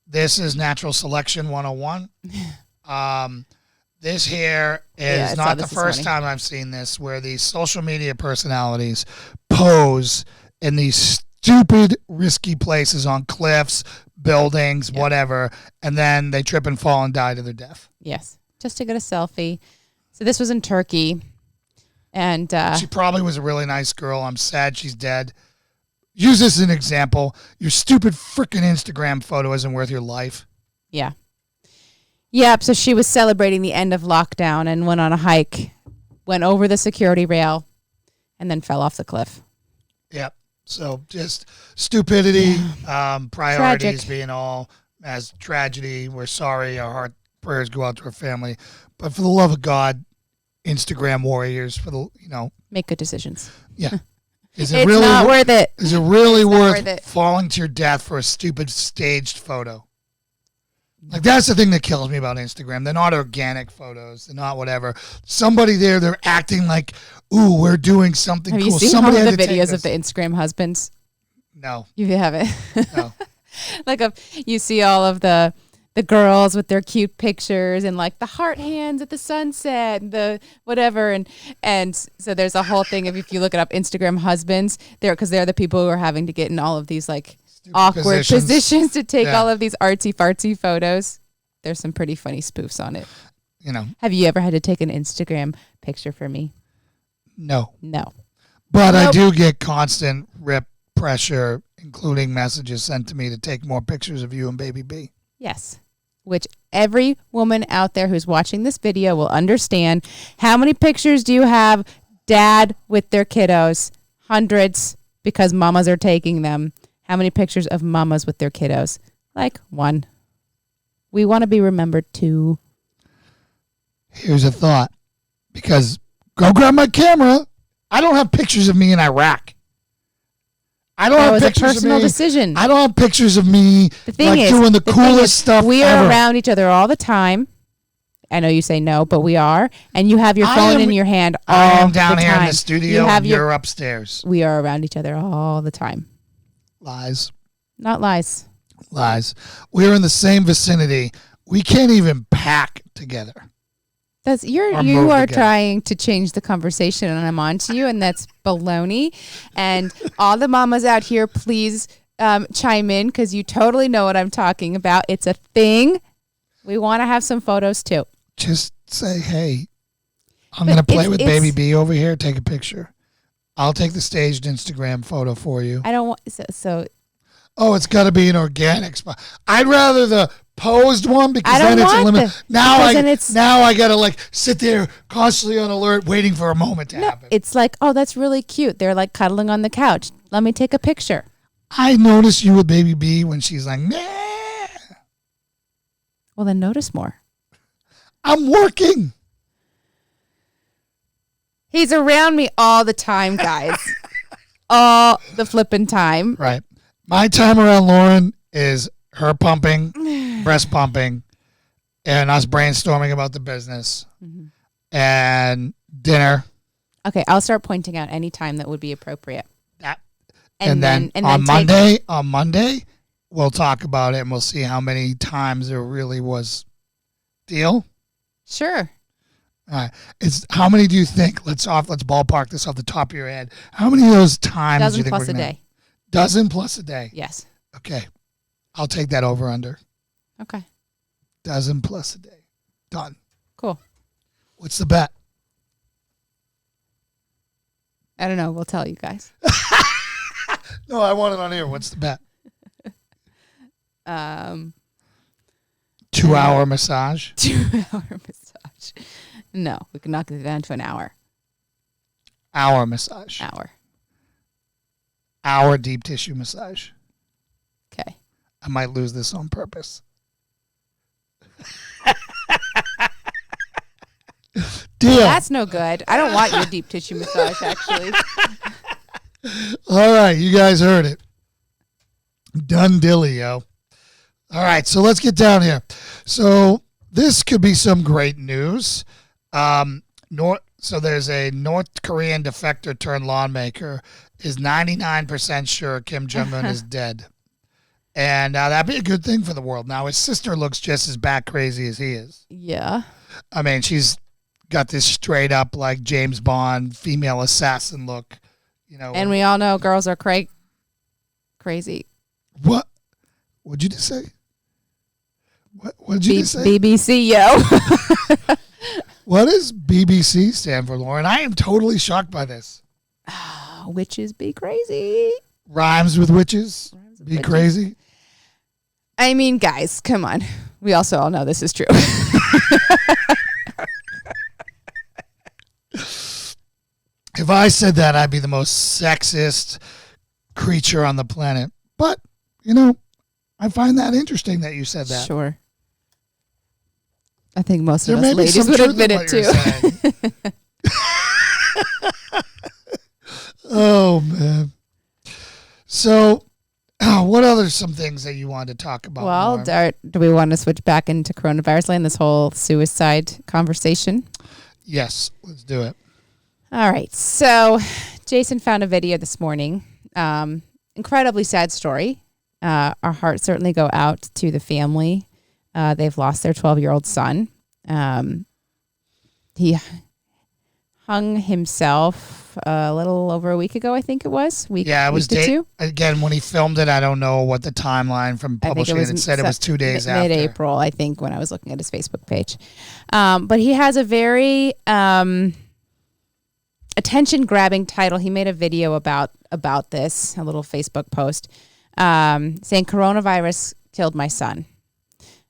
This is Natural Selection 101. This here is not the first time I've seen this, where these social media personalities pose in these stupid, risky places on cliffs, buildings, whatever, and then they trip and fall and die to their death. Yes, just to get a selfie. So this was in Turkey, and she probably was a really nice girl. I'm sad she's dead. Use this as an example. Your stupid freaking Instagram photo isn't worth your life. Yeah. Yep, so she was celebrating the end of lockdown and went on a hike, went over the security rail, and then fell off the cliff. Yep. So just stupidity, priorities Tragic. being all as tragedy. We're sorry. Our heart prayers go out to her family. But for the love of God, Instagram warriors, make good decisions. Yeah. Is It's not worth it. Is it really worth worth it. falling to your death for a stupid staged photo? Like, that's the thing that kills me about Instagram. They're not organic photos. They're not whatever. Somebody there, they're acting like, ooh, we're doing something Have cool. you seen Somebody all had of the to take videos us. of the Instagram husbands? No. You haven't. No. You see all of the girls with their cute pictures and like the heart hands at the sunset, and the whatever, and so there's a whole thing of, if you look it up, Instagram husbands, they're the people who are having to get in all of these like Stupid awkward positions to take Yeah. all of these artsy fartsy photos. There's some pretty funny spoofs on it. Have you ever had to take an Instagram picture for me? No. No. But I do get constant rip pressure, including messages sent to me to take more pictures of you and baby B. Yes. Which every woman out there who's watching this video will understand. How many pictures do you have, dad with their kiddos? Hundreds, because mamas are taking them. How many pictures of mamas with their kiddos? Like one. We want to be remembered too. Here's a thought. Because go grab my camera. I don't have pictures of me in Iraq. I don't have That was a pictures of personal me. decision. I don't have pictures of me The thing like is, doing the thing coolest is, stuff we ever. are around each other all the time. I know you say no, but we are. And you have your phone in your hand all the time. I am down here in the studio and you're you're upstairs. We are around each other all the time. Lies. Not lies. Lies. We're in the same vicinity. We can't even pack together. That's you Or are move together. trying to change the conversation, and I'm on to you, and that's baloney. And all the mamas out here, please chime in because you totally know what I'm talking about. It's a thing. We want to have some photos too. Just say, hey, I'm going to play with Baby B over here. Take a picture. I'll take the staged Instagram photo for you. I don't want so. Oh, it's got to be an organic spot. I'd rather the posed one because I don't then it's want limited. the- Now because then it's- I got to like sit there constantly on alert waiting for a moment to happen. It's like, oh, that's really cute. They're like cuddling on the couch. Let me take a picture. I noticed you with Baby B when she's like, nah, Well, then notice more. I'm working. He's around me all the time, guys. All the flipping time. Right. My time around Lauren is her pumping, breast pumping, and us brainstorming about the business and dinner. Okay, I'll start pointing out any time that would be appropriate. And then on Monday, we'll talk about it and we'll see how many times there really was. Deal? Sure. All right. How many do you think? Let's ballpark this off the top of your head. How many of those times do Dozen you think plus we're a gonna have? day. Dozen plus a day. Yes. Okay. I'll take that over under. Okay. Dozen plus a day. Done. Cool. What's the bet? I don't know. We'll tell you guys. No, I want it on here. What's the bet? 2-hour massage. 2-hour massage. No, we can knock it down to an hour. Hour massage. Hour deep tissue massage. Okay. I might lose this on purpose. Deal. That's no good. I don't want your deep tissue massage, actually. All right, you guys heard it. Done dilly, yo. All right, so let's get down here. So this could be some great news. So there's a North Korean defector turned lawmaker is 99% sure Kim Jong-un is dead. And that'd be a good thing for the world. Now, his sister looks just as bat crazy as he is. Yeah. I mean, she's got this straight up like James Bond female assassin look. You know, And we all know girls are crazy. What? What'd you just say? What did you just say? BBC, yo. What does BBC stand for, Lauren? I am totally shocked by this. Witches be crazy. Rhymes with witches. Be witches. crazy. I mean, guys, come on. We also all know this is true. If I said that, I'd be the most sexist creature on the planet. But, you know, I find that interesting that you said that. Sure. I think most There of may us be ladies some would truth admit in it what you're too. saying. Oh, man. So, what other some things that you wanted to talk about? Well, Lauren? do we want to switch back into coronavirus land, this whole suicide conversation? Yes, let's do it. All right. So Jason found a video this morning. Incredibly sad story. Our hearts certainly go out to the family. They've lost their 12-year-old son. He hung himself a little over a week ago, I think it was. Yeah, it was week to two. again when he filmed it. I don't know what the timeline from publishing it. It said it was 2 days after. Mid-April, I think, when I was looking at his Facebook page. But he has a very attention-grabbing title. He made a video about this, a little Facebook post, saying coronavirus killed my son.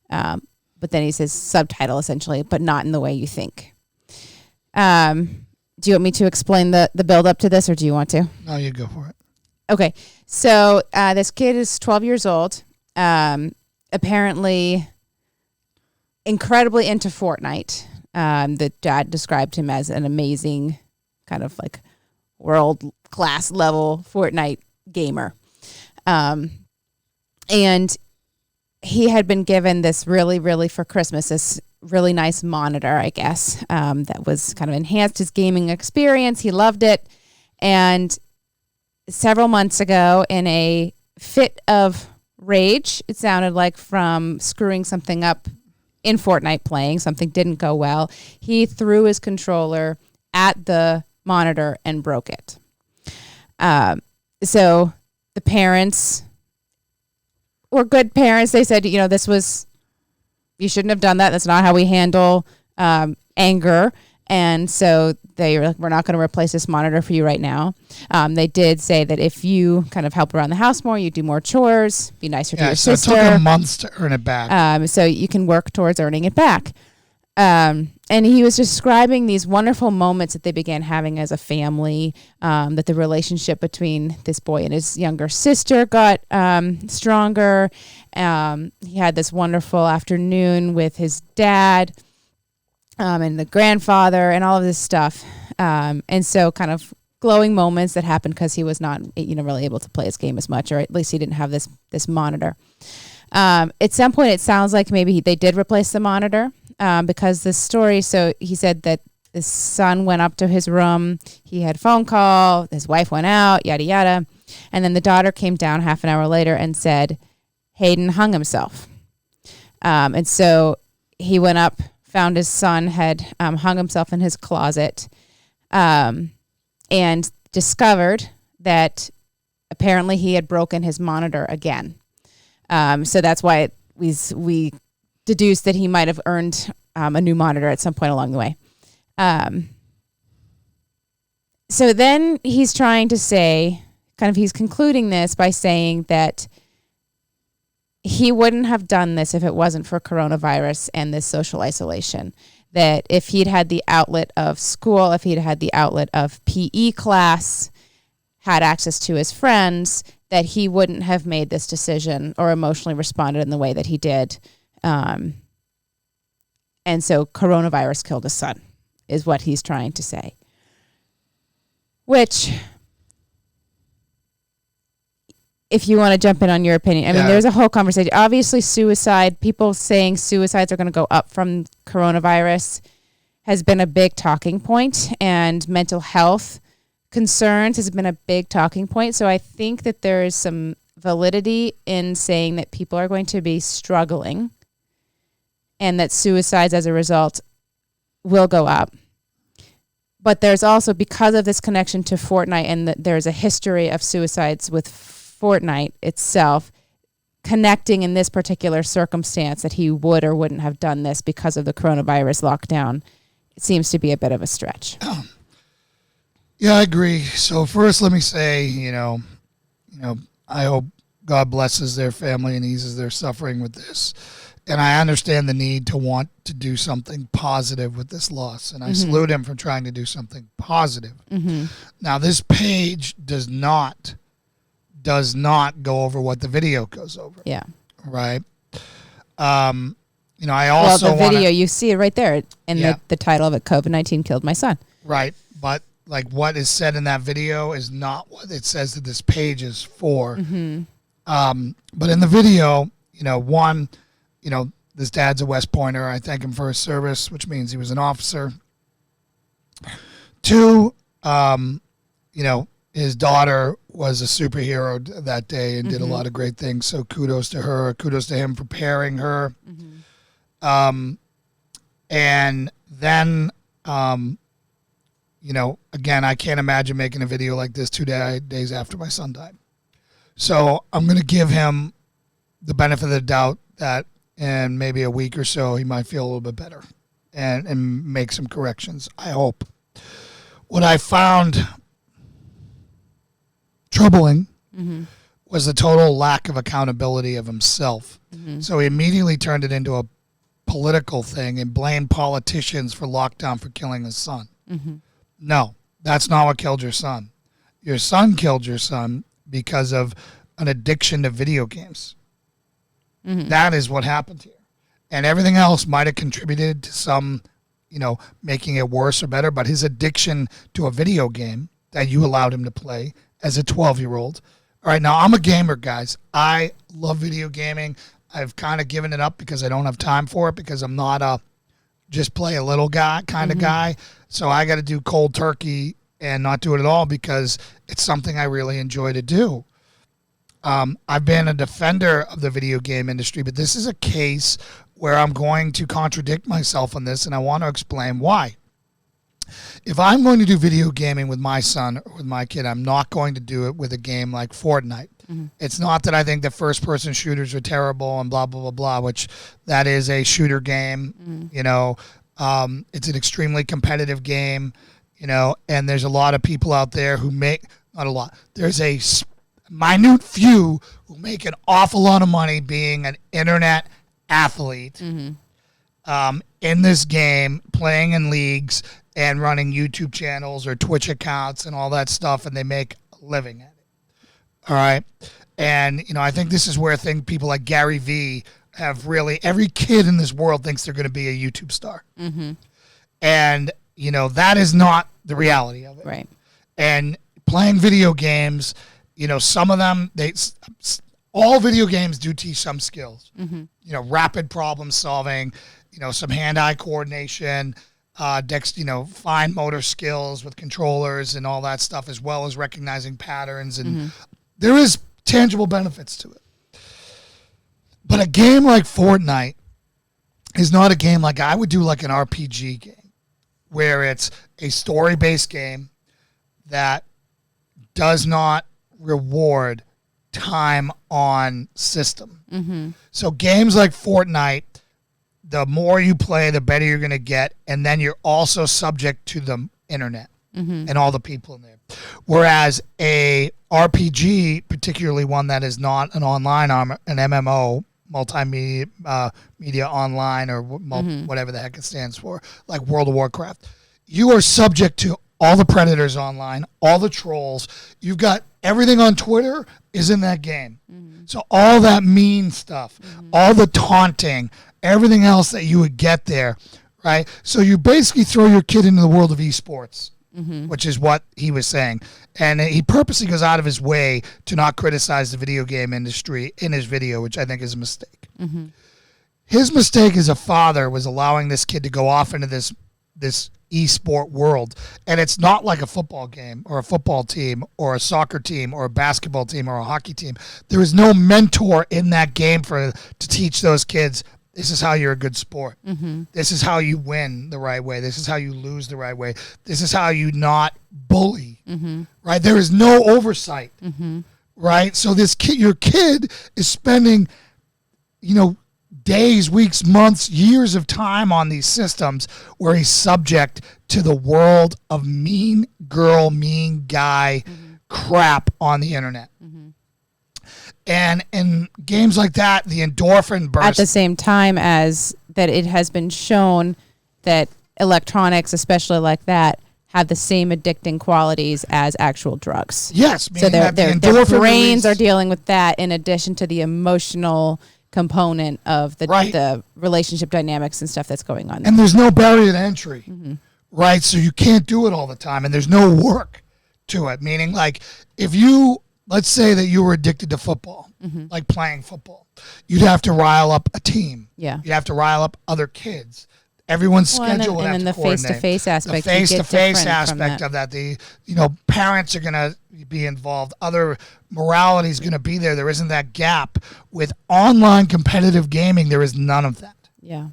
But then he says subtitle essentially, but not in the way you think. Do you want me to explain the build up to this, or do you want to? No, you go for it. Okay. So this kid is 12 years old. Apparently incredibly into Fortnite. The dad described him as an amazing kind of like world class level Fortnite gamer. And he had been given this really for Christmas, this really nice monitor, I guess, that was kind of enhanced his gaming experience. He loved it. And several months ago, in a fit of rage, it sounded like, from screwing something up in Fortnite playing, something didn't go well, he threw his controller at the monitor and broke it. So the parents were good parents. They said, you shouldn't have done that. That's not how we handle anger. And so they were like, we're not going to replace this monitor for you right now. They did say that if you kind of help around the house more, you do more chores, be nicer to your sister. It took him months to earn it back. So you can work towards earning it back. And he was describing these wonderful moments that they began having as a family, that the relationship between this boy and his younger sister got stronger. He had this wonderful afternoon with his dad and the grandfather and all of this stuff. And so kind of glowing moments that happened because he was not really able to play his game as much, or at least he didn't have this monitor. At some point, it sounds like maybe they did replace the monitor. Because the story, so he said that his son went up to his room, he had a phone call, his wife went out, yada, yada. And then the daughter came down half an hour later and said, Hayden hung himself. And so he went up, found his son had hung himself in his closet, and discovered that apparently he had broken his monitor again. So that's why we deduced that he might have earned a new monitor at some point along the way. So then he's trying to say, he's concluding this by saying that he wouldn't have done this if it wasn't for coronavirus and this social isolation. That if he'd had the outlet of school, if he'd had the outlet of PE class, had access to his friends, that he wouldn't have made this decision or emotionally responded in the way that he did. And so coronavirus killed his son, is what he's trying to say. Which, if you want to jump in on your opinion, I mean, there's a whole conversation. Obviously, people saying suicides are going to go up from coronavirus has been a big talking point, and mental health concerns has been a big talking point. So I think that there is some validity in saying that people are going to be struggling and that suicides as a result will go up. But there's also, because of this connection to Fortnite, and that there's a history of suicides with Fortnite itself, connecting in this particular circumstance that he would or wouldn't have done this because of the coronavirus lockdown, it seems to be a bit of a stretch. Yeah, I agree. So first, let me say, I hope God blesses their family and eases their suffering with this. And I understand the need to want to do something positive with this loss. And I salute him for trying to do something positive. Mm-hmm. Now, this page does not go over what the video goes over. Yeah. Right? I also the video, you see it right there in the title of it, COVID-19 killed my son. Right. But what is said in that video is not what it says that this page is for. Mm-hmm. But in the video, this dad's a West Pointer. I thank him for his service, which means he was an officer. 2, his daughter was a superhero that day and did a lot of great things. So kudos to her. Kudos to him for preparing her. Mm-hmm. And then, again, I can't imagine making a video like this 2 days after my son died. So I'm going to give him the benefit of the doubt that in maybe a week or so, he might feel a little bit better and make some corrections, I hope. What I found troubling was the total lack of accountability of himself. Mm-hmm. So he immediately turned it into a political thing and blamed politicians for lockdown for killing his son. Mm-hmm. No, that's not what killed your son. Your son killed your son because of an addiction to video games. Mm-hmm. That is what happened here. And everything else might have contributed to some, making it worse or better. But his addiction to a video game that you allowed him to play as a 12-year-old. All right, now I'm a gamer, guys. I love video gaming. I've kind of given it up because I don't have time for it because I'm not a just play a little guy kind of guy. So I got to do cold turkey and not do it at all because it's something I really enjoy to do. I've been a defender of the video game industry, but this is a case where I'm going to contradict myself on this, and I want to explain why. If I'm going to do video gaming with my son or with my kid, I'm not going to do it with a game like Fortnite. It's not that I think that first-person shooters are terrible and blah, blah, blah, blah, which that is a shooter game. It's an extremely competitive game, and there's a lot of people out there who make, not a lot, there's a minute few who make an awful lot of money being an internet athlete in this game, playing in leagues and running YouTube channels or Twitch accounts and all that stuff, and they make a living at it. All right. And, I think this is where people like Gary Vee have really, every kid in this world thinks they're going to be a YouTube star. And, that is not the reality of it. Right. And playing video games, some of them, all video games do teach some skills. Rapid problem solving, some hand-eye coordination, fine motor skills with controllers and all that stuff, as well as recognizing patterns. And there is tangible benefits to it. But a game like Fortnite is not a game like I would do like an RPG game, where it's a story-based game that does not reward time on system. So games like Fortnite, the more you play, the better you're going to get, and then you're also subject to the internet and all the people in there. Whereas a RPG, particularly one that is not an online, an MMO, multimedia media online, or whatever the heck it stands for, like World of Warcraft, you are subject to all the predators online, all the trolls. You've got everything on Twitter is in that game. So all that mean stuff, all the taunting, everything else that you would get there, right? So you basically throw your kid into the world of esports, which is what he was saying. And he purposely goes out of his way to not criticize the video game industry in his video, which I think is a mistake. His mistake as a father was allowing this kid to go off into this esport world. And it's not like a football game or a football team or a soccer team or a basketball team or a hockey team. There is no mentor in that game to teach those kids, this is how you're a good sport. This is how you win the right way. This is how you lose the right way. This is how you not bully, right? There is no oversight, right? So your kid is spending, days, weeks, months, years of time on these systems where he's subject to the world of mean girl, mean guy crap on the internet. And in games like that, the endorphin burst. At the same time as that, it has been shown that electronics, especially like that, have the same addicting qualities as actual drugs. Yes. So their brains are dealing with that in addition to the emotional component of the relationship dynamics and stuff that's going on there. And there's no barrier to entry, right? So you can't do it all the time, and there's no work to it. Meaning, like, if you, let's say that you were addicted to football, like playing football, you'd have to rile up a team. Yeah. You'd have to rile up other kids. Everyone's schedule would have to coordinate. And then the face-to-face aspect. The face-to-face aspect of that. The parents are going to be involved. Other morality is going to be there. There isn't that gap. With online competitive gaming, there is none of that. Yeah.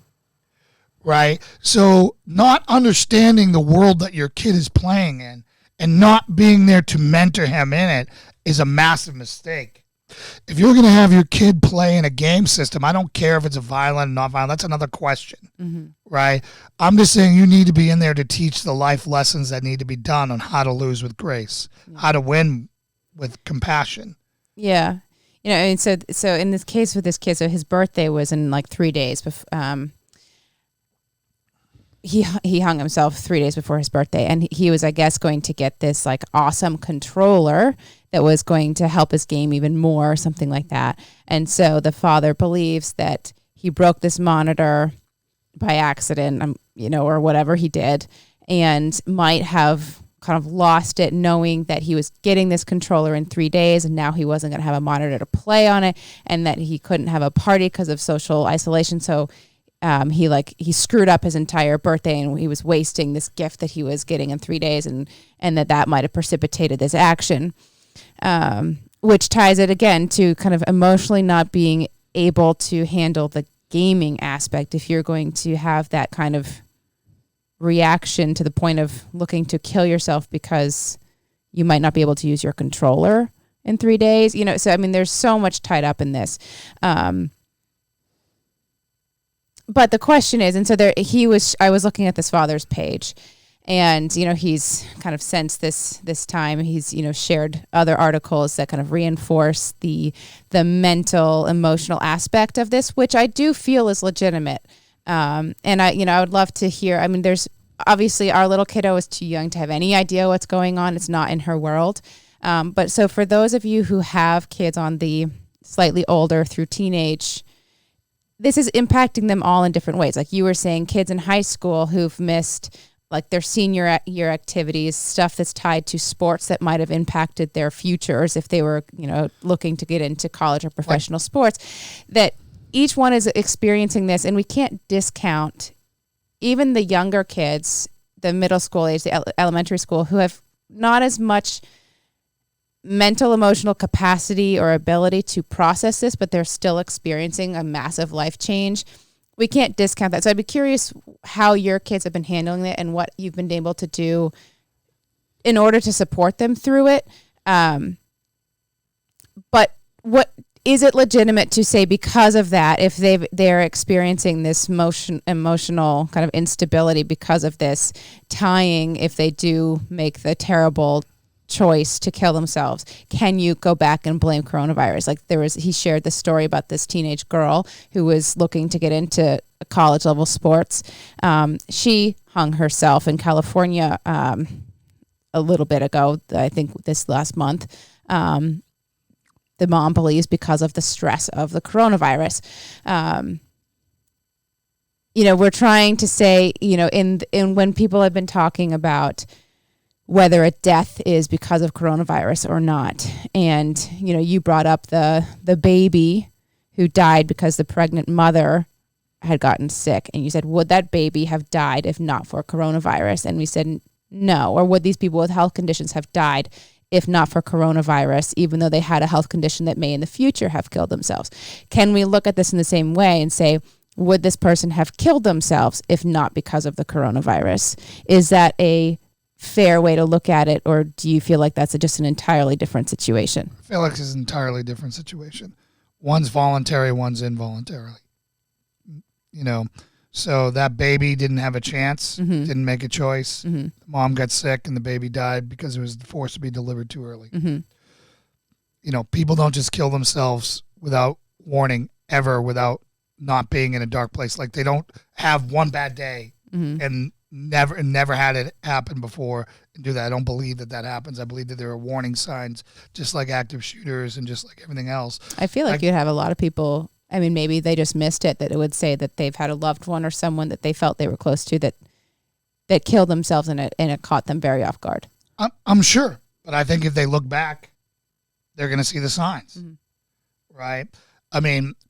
Right? So not understanding the world that your kid is playing in and not being there to mentor him in it is a massive mistake. If you're going to have your kid play in a game system, I don't care if it's a violent or not violent. That's another question, right? I'm just saying you need to be in there to teach the life lessons that need to be done on how to lose with grace, how to win with compassion. Yeah. And so in this case with this kid, so his birthday was in like 3 days before. He hung himself 3 days before his birthday, and he was, I guess, going to get this like awesome controller that was going to help his game even more, something like that. And so the father believes that he broke this monitor by accident, or whatever he did, and might have kind of lost it, knowing that he was getting this controller in 3 days, and now he wasn't going to have a monitor to play on it, and that he couldn't have a party because of social isolation. So he screwed up his entire birthday, and he was wasting this gift that he was getting in 3 days, and that might have precipitated this action, which ties it again to kind of emotionally not being able to handle the gaming aspect. If you're going to have that kind of reaction to the point of looking to kill yourself because you might not be able to use your controller in 3 days, so there's so much tied up in this. But the question is, and so I was looking at this father's page, and, he's kind of since this time, he's, shared other articles that kind of reinforce the mental, emotional aspect of this, which I do feel is legitimate. And I would love to hear, there's obviously our little kiddo is too young to have any idea what's going on. It's not in her world. But so for those of you who have kids on the slightly older through teenage, this is impacting them all in different ways. Like you were saying, kids in high school who've missed like their senior year activities, stuff that's tied to sports that might have impacted their futures if they were, looking to get into college or professional sports, that each one is experiencing this, and we can't discount even the younger kids, the middle school age, the elementary school, who have not as much mental, emotional capacity or ability to process this, but they're still experiencing a massive life change. We can't discount that. So I'd be curious how your kids have been handling it and what you've been able to do in order to support them through it. But what is it legitimate to say because of that, if they're experiencing this emotional kind of instability because of this, tying if they do make the terrible choice to kill themselves, can you go back and blame coronavirus? Like he shared the story about this teenage girl who was looking to get into college level sports. She hung herself in California a little bit ago, I think this last month. The mom believes because of the stress of the coronavirus. We're trying to say, in when people have been talking about whether a death is because of coronavirus or not. And, you brought up the baby who died because the pregnant mother had gotten sick. And you said, would that baby have died if not for coronavirus? And we said, no. Or would these people with health conditions have died if not for coronavirus, even though they had a health condition that may in the future have killed themselves? Can we look at this in the same way and say, would this person have killed themselves if not because of the coronavirus? Is that a fair way to look at it, or do you feel like that's just an entirely different situation? I feel like it's an entirely different situation. One's voluntary, one's involuntary. So that baby didn't have a chance, didn't make a choice. The mom got sick and the baby died because it was forced to be delivered too early. People don't just kill themselves without warning ever, without not being in a dark place. Like they don't have one bad day and never had it happen before and do that. I don't believe that happens. I believe that there are warning signs, just like active shooters and just like everything else. I feel like you'd have a lot of people, maybe they just missed it, that it would say that they've had a loved one or someone that they felt they were close to that killed themselves, and it caught them very off guard. I'm sure, but I think if they look back, they're going to see the signs, right?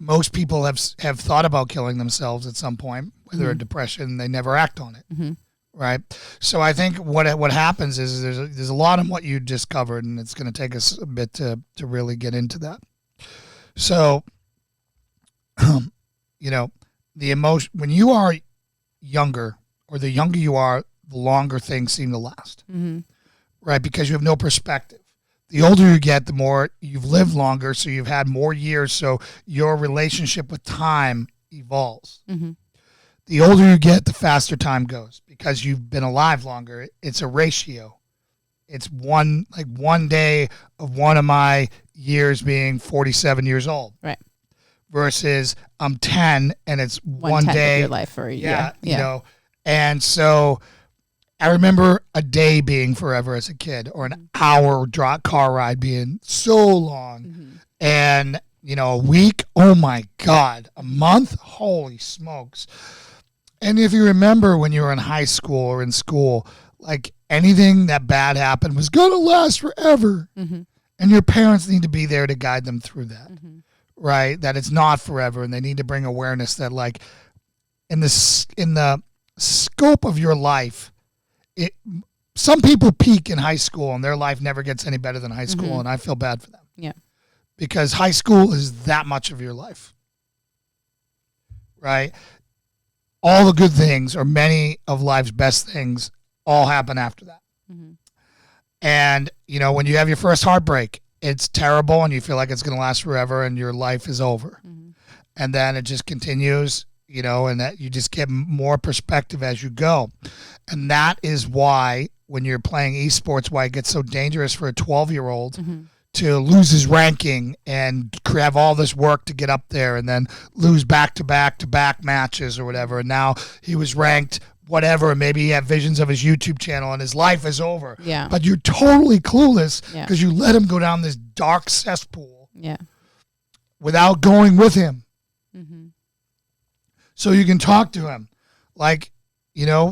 Most people have thought about killing themselves at some point, whether a depression, they never act on it, right? So I think what happens is there's a lot in what you just covered, and it's going to take us a bit to really get into that. So, the emotion, when you are younger, or the younger you are, the longer things seem to last, right? Because you have no perspective. The older you get, the more you've lived longer, so you've had more years, so your relationship with time evolves. The older you get, the faster time goes because you've been alive longer. It's a ratio. It's one day of one of my years being 47 years old. Right. Versus I'm 10 and it's one day of your life for a year. Yeah. And so I remember a day being forever as a kid, or an hour car ride being so long. And a week, oh my God, a month, holy smokes. And if you remember when you were in high school or in school, like anything that bad happened was going to last forever. Mm-hmm. And your parents need to be there to guide them through that, right? That it's not forever. And they need to bring awareness that like in the scope of your life, some people peak in high school and their life never gets any better than high school. And I feel bad for them. Yeah. Because high school is that much of your life, right? All the good things or many of life's best things all happen after that. Mm-hmm. And, when you have your first heartbreak, it's terrible and you feel like it's going to last forever and your life is over. Mm-hmm. And then it just continues, and that you just get more perspective as you go. And that is why when you're playing esports, why it gets so dangerous for a 12-year-old to lose his ranking and have all this work to get up there and then lose back-to-back matches or whatever. And now he was ranked whatever, and maybe he had visions of his YouTube channel and his life is over. Yeah. But you're totally clueless because you let him go down this dark cesspool without going with him. Mm-hmm. So you can talk to him. Like,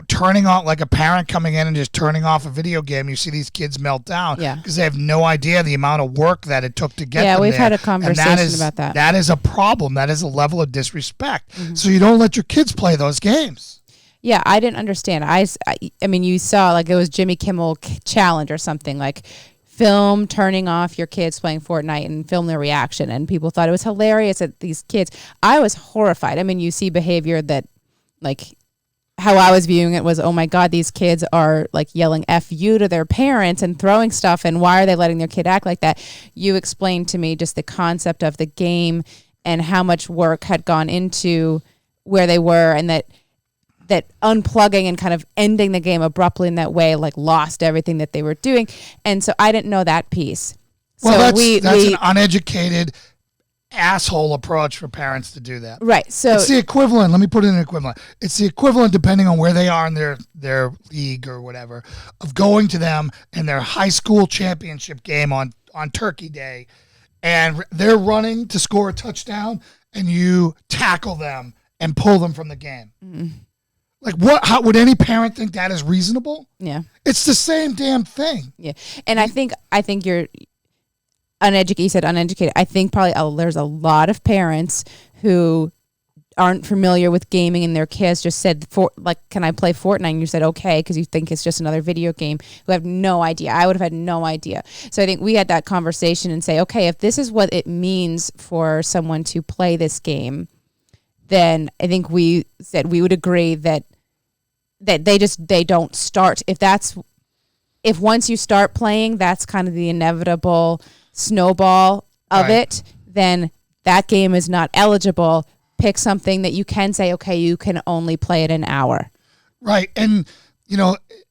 turning on, like a parent coming in and just turning off a video game, you see these kids melt down because they have no idea the amount of work that it took to get them there. Yeah, we've had a conversation about that. That is a problem. That is a level of disrespect. Mm-hmm. So you don't let your kids play those games. Yeah, I didn't understand. I mean, you saw like it was Jimmy Kimmel challenge or something like film turning off your kids playing Fortnite and film their reaction. And people thought it was hilarious that these kids, I was horrified. I mean, you see behavior that like how I was viewing it was, oh my God, these kids are like yelling F you to their parents and throwing stuff. And why are they letting their kid act like that? You explained to me just the concept of the game and how much work had gone into where they were and that unplugging and kind of ending the game abruptly in that way, like lost everything that they were doing. And so I didn't know that piece. Well, so that's an uneducated asshole approach for parents to do that. Right. So it's the equivalent. Let me put it in an equivalent. It's the equivalent, depending on where they are in their league or whatever, of going to them in their high school championship game on Turkey Day, and they're running to score a touchdown, and you tackle them and pull them from the game. Mm-hmm. Like what? How would any parent think that is reasonable? Yeah, it's the same damn thing. Yeah, and I think you're uneducated. You said uneducated. I think probably there's a lot of parents who aren't familiar with gaming, and their kids just said, "Can I play Fortnite?" And you said, "Okay," because you think it's just another video game. Who have no idea. I would have had no idea. So I think we had that conversation and say, "Okay, if this is what it means for someone to play this game, then I think we said we would agree that they don't start. If once you start playing, that's kind of the inevitable snowball of it, then that game is not eligible. Pick something that you can say, okay, you can only play it an hour. Right. And,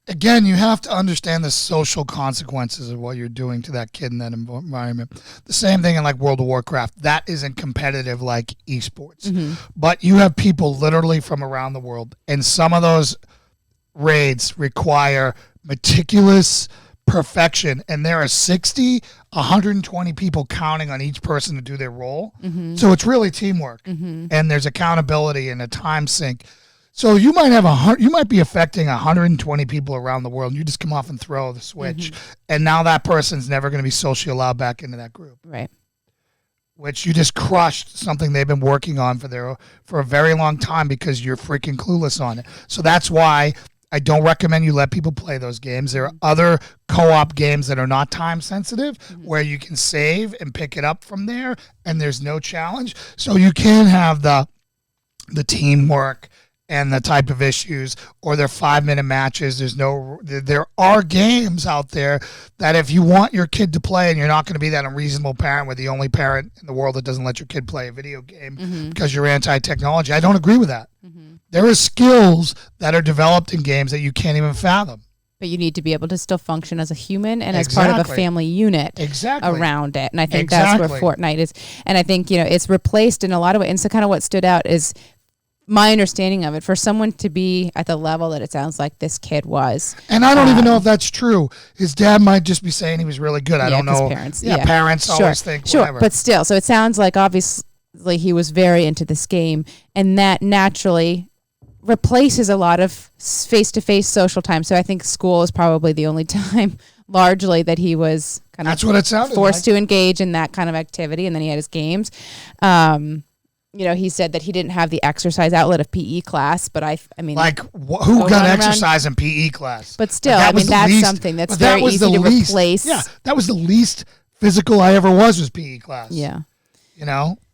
again, you have to understand the social consequences of what you're doing to that kid in that environment. The same thing in like World of Warcraft. That isn't competitive like esports. Mm-hmm. But you have people literally from around the world, and some of those raids require meticulous perfection, and there are 120 people counting on each person to do their role. Mm-hmm. So it's really teamwork, and there's accountability and a time sink. So you might be affecting 120 people around the world, and you just come off and throw the switch, and now that person's never going to be socially allowed back into that group. Right. Which you just crushed something they've been working on for a very long time because you're freaking clueless on it. So that's why I don't recommend you let people play those games. There are other co-op games that are not time sensitive where you can save and pick it up from there, and there's no challenge. So you can have the teamwork and the type of issues, or they're 5-minute matches. There are games out there that if you want your kid to play and you're not going to be that unreasonable parent with the only parent in the world that doesn't let your kid play a video game because you're anti-technology, I don't agree with that. There are skills that are developed in games that you can't even fathom. But you need to be able to still function as a human and as part of a family unit around it. And I think that's where Fortnite is. And I think, it's replaced in a lot of ways. And so kind of what stood out is my understanding of it, for someone to be at the level that it sounds like this kid was. And I don't even know if that's true. His dad might just be saying he was really good. I don't know. Parents, parents always think whatever. But still, so it sounds like obviously he was very into this game, and that naturally replaces a lot of face-to-face social time. So I think school is probably the only time largely that he was kind That's what it sounded forced to engage in that kind of activity, and then he had his games. He said that he didn't have the exercise outlet of PE class, but I mean, like who got exercise in PE class? But still, I mean, that's something that's very easy to replace. Yeah, that was the least physical I ever was PE class. Yeah,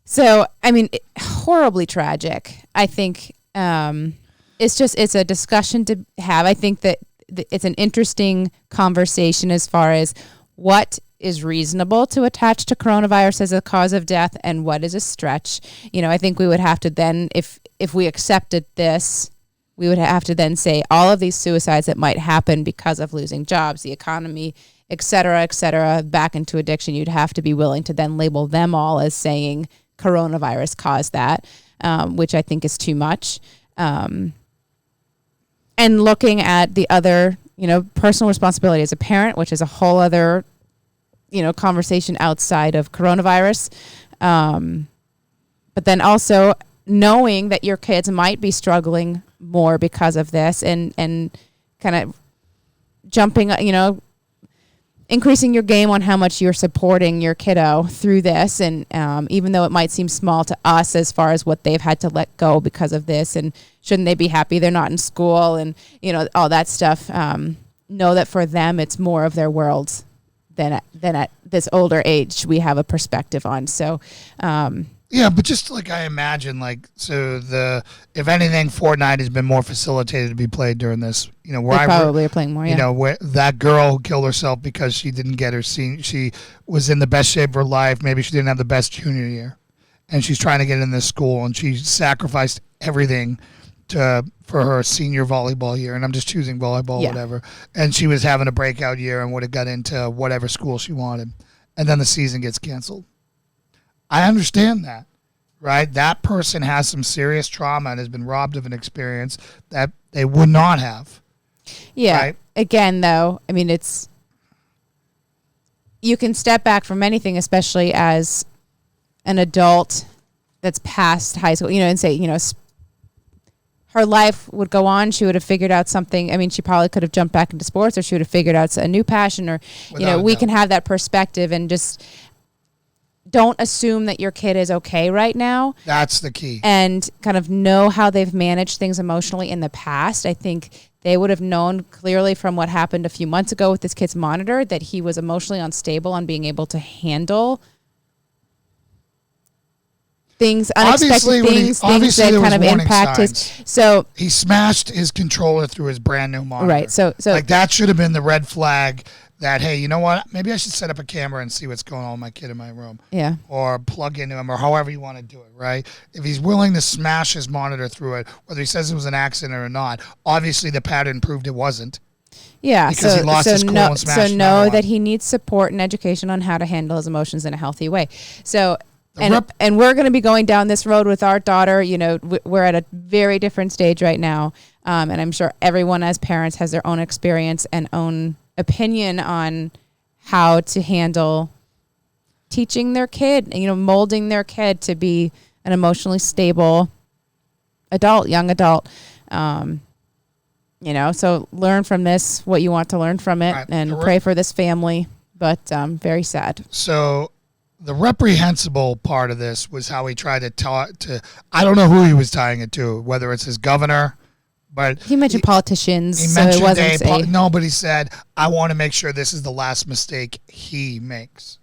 So I mean, horribly tragic. I think it's a discussion to have. I think that it's an interesting conversation as far as what is reasonable to attach to coronavirus as a cause of death and what is a stretch. I think we would have to then, if we accepted this, we would have to then say all of these suicides that might happen because of losing jobs, the economy, et cetera, back into addiction, you'd have to be willing to then label them all as saying coronavirus caused that, which I think is too much. And looking at the other, personal responsibility as a parent, which is a whole other conversation outside of coronavirus. But then also knowing that your kids might be struggling more because of this and kind of jumping, increasing your game on how much you're supporting your kiddo through this. And even though it might seem small to us as far as what they've had to let go because of this, and shouldn't they be happy they're not in school and, all that stuff, know that for them, it's more of their world than at this older age we have a perspective on. So, but just like I imagine, if anything, Fortnite has been more facilitated to be played during this. Where they probably are playing more. Yeah. Where that girl who killed herself because she didn't get her senior, she was in the best shape of her life. Maybe she didn't have the best junior year, and she's trying to get in this school, and she sacrificed everything for her senior volleyball year, and I'm just choosing volleyball, whatever. And she was having a breakout year and would have got into whatever school she wanted, and then the season gets canceled. I understand that, right? That person has some serious trauma and has been robbed of an experience that they would not have. Yeah. Right? Again, though, I mean, you can step back from anything, especially as an adult that's past high school, and say, her life would go on. She would have figured out something. I mean, she probably could have jumped back into sports, or she would have figured out a new passion, or, we can have that perspective and just don't assume that your kid is okay right now. That's the key. And kind of know how they've managed things emotionally in the past. I think they would have known clearly from what happened a few months ago with this kid's monitor that he was emotionally unstable on being able to handle things, unexpected things that kind of impact his. So he smashed his controller through his brand new monitor. Right. So that should have been the red flag that, hey, you know what? Maybe I should set up a camera and see what's going on with my kid in my room. Yeah. Or plug into him, or however you want to do it, right? If he's willing to smash his monitor through it, whether he says it was an accident or not, obviously the pattern proved it wasn't. Yeah, because he lost his cool and smashed know that he needs support and education on how to handle his emotions in a healthy way. So. And we're going to be going down this road with our daughter. We're at a very different stage right now. And I'm sure everyone as parents has their own experience and own opinion on how to handle teaching their kid, molding their kid to be an emotionally stable young adult. So learn from this what you want to learn from it, and pray for this family. But very sad. So the reprehensible part of this was how he tried to talk to, I don't know who he was tying it to, whether it's his governor, but he mentioned politicians. He mentioned but he said, I want to make sure this is the last mistake he makes.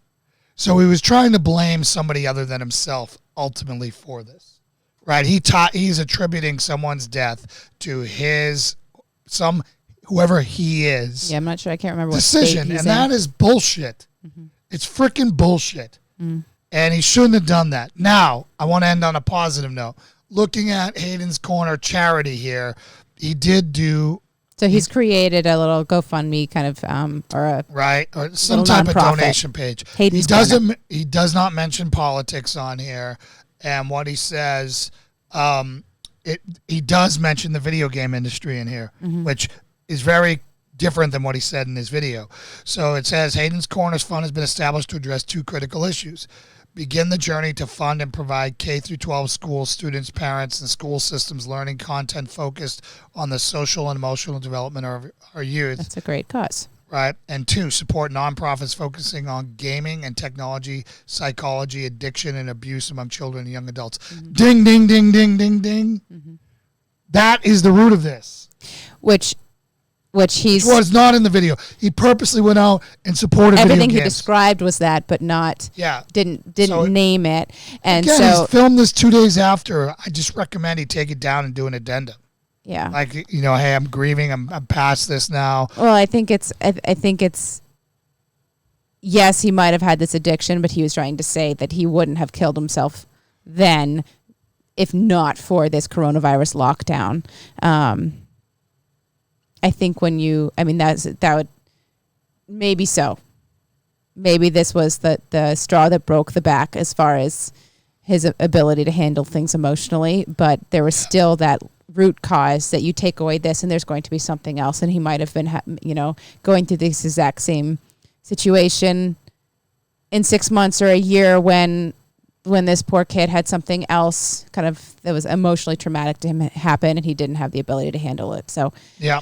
So he was trying to blame somebody other than himself ultimately for this, right? He's attributing someone's death to whoever he is. Yeah, I'm not sure. I can't remember what decision, and that is bullshit. Mm-hmm. It's freaking bullshit. And he shouldn't have done that. Now, I want to end on a positive note. Looking at Hayden's Corner charity here, he did do... So he's created a little GoFundMe kind of, or some type of donation page. Hayden's He does not mention politics on here. And what he says, he does mention the video game industry in here, which is very different than what he said in his video. So it says Hayden's Corners Fund has been established to address 2 critical issues. Begin the journey to fund and provide K through 12 school students, parents, and school systems learning content focused on the social and emotional development of our youth. That's a great cause. Right. And 2, support nonprofits focusing on gaming and technology, psychology, addiction, and abuse among children and young adults. Ding, ding, ding, ding, ding, ding. That is the root of this. Which he's... Which was not in the video. He purposely went out and supported everything video he games. described was that, but not... Yeah. Didn't So name it. And again, so... he filmed this 2 days after. I just recommend he take it down and do an addendum. Yeah. Like, hey, I'm grieving. I'm past this now. Well, I think it's yes, he might have had this addiction, but he was trying to say that he wouldn't have killed himself then if not for this coronavirus lockdown. I think that would maybe so. Maybe this was the straw that broke the back as far as his ability to handle things emotionally, but there was still that root cause that you take away this and there's going to be something else. And he might have been, going through this exact same situation in 6 months or a year when this poor kid had something else kind of that was emotionally traumatic to him happen and he didn't have the ability to handle it. So yeah,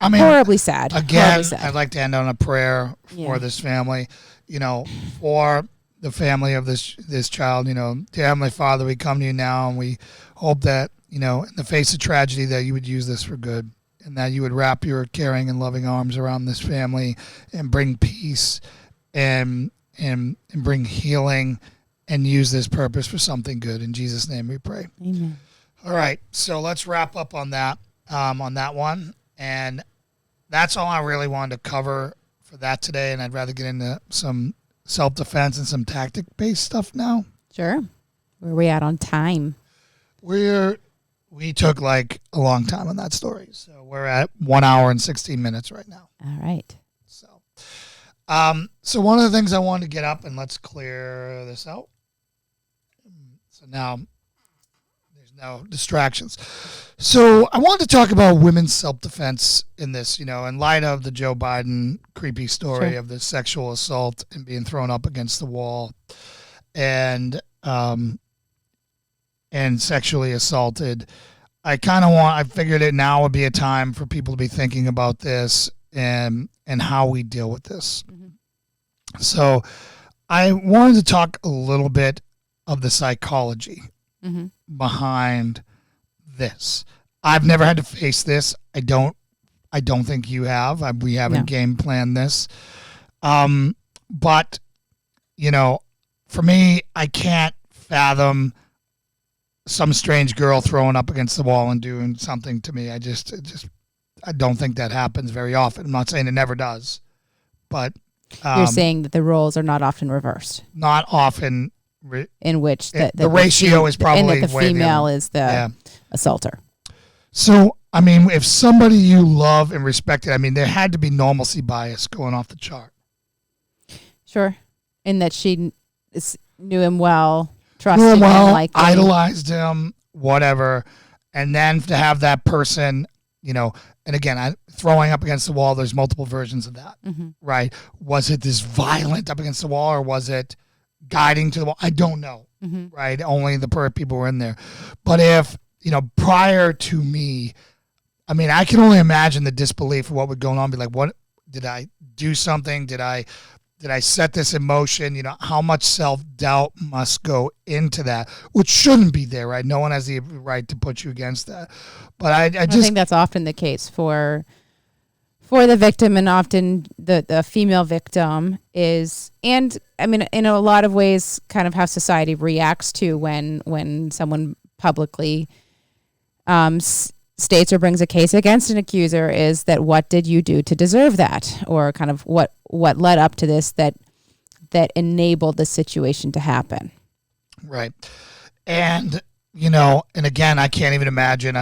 I mean, horribly sad. Again, horribly sad. I'd like to end on a prayer for this family, for the family of this child. Dear Heavenly Father, we come to you now and we hope that, in the face of tragedy, that you would use this for good and that you would wrap your caring and loving arms around this family and bring peace and bring healing and use this purpose for something good. In Jesus' name we pray. Amen. All right, so let's wrap up on that one. And that's all I really wanted to cover for that today. And I'd rather get into some self-defense and some tactic-based stuff now. Sure. Where are we at on time? We took like a long time on that story. So we're at 1 hour and 16 minutes right now. All right. So one of the things I wanted to get up, and let's clear this out. So now there's no distractions. So I wanted to talk about women's self-defense in this, in light of the Joe Biden creepy story of the sexual assault and being thrown up against the wall and sexually assaulted. I figured it now would be a time for people to be thinking about this and how we deal with this. Mm-hmm. So I wanted to talk a little bit of the psychology behind this. I've never had to face this. I don't think you have. We haven't game planned this. But for me, I can't fathom some strange girl throwing up against the wall and doing something to me. I don't think that happens very often. I'm not saying it never does, but you're saying that the roles are not often reversed. Not often. In which the ratio is probably and that the female is the assaulter. So, if somebody you love and respected, there had to be normalcy bias going off the chart. Sure. In that she knew him well, trusted him, liked him, idolized him, whatever. And then to have that person, and again, throwing up against the wall, there's multiple versions of that, right? Was it this violent up against the wall or was it guiding to the wall? I don't know, right? Only the people were in there. But if, prior to me, I can only imagine the disbelief of what would go on. Be like, what, did I do something? Did I set this in motion? How much self-doubt must go into that, which shouldn't be there, right? No one has the right to put you against that. But I think that's often the case for the victim, and often the female victim is, and in a lot of ways, kind of how society reacts to when someone publicly states or brings a case against an accuser is that what did you do to deserve that, or kind of what led up to this that enabled the situation to happen. Right. And, and again, I can't even imagine,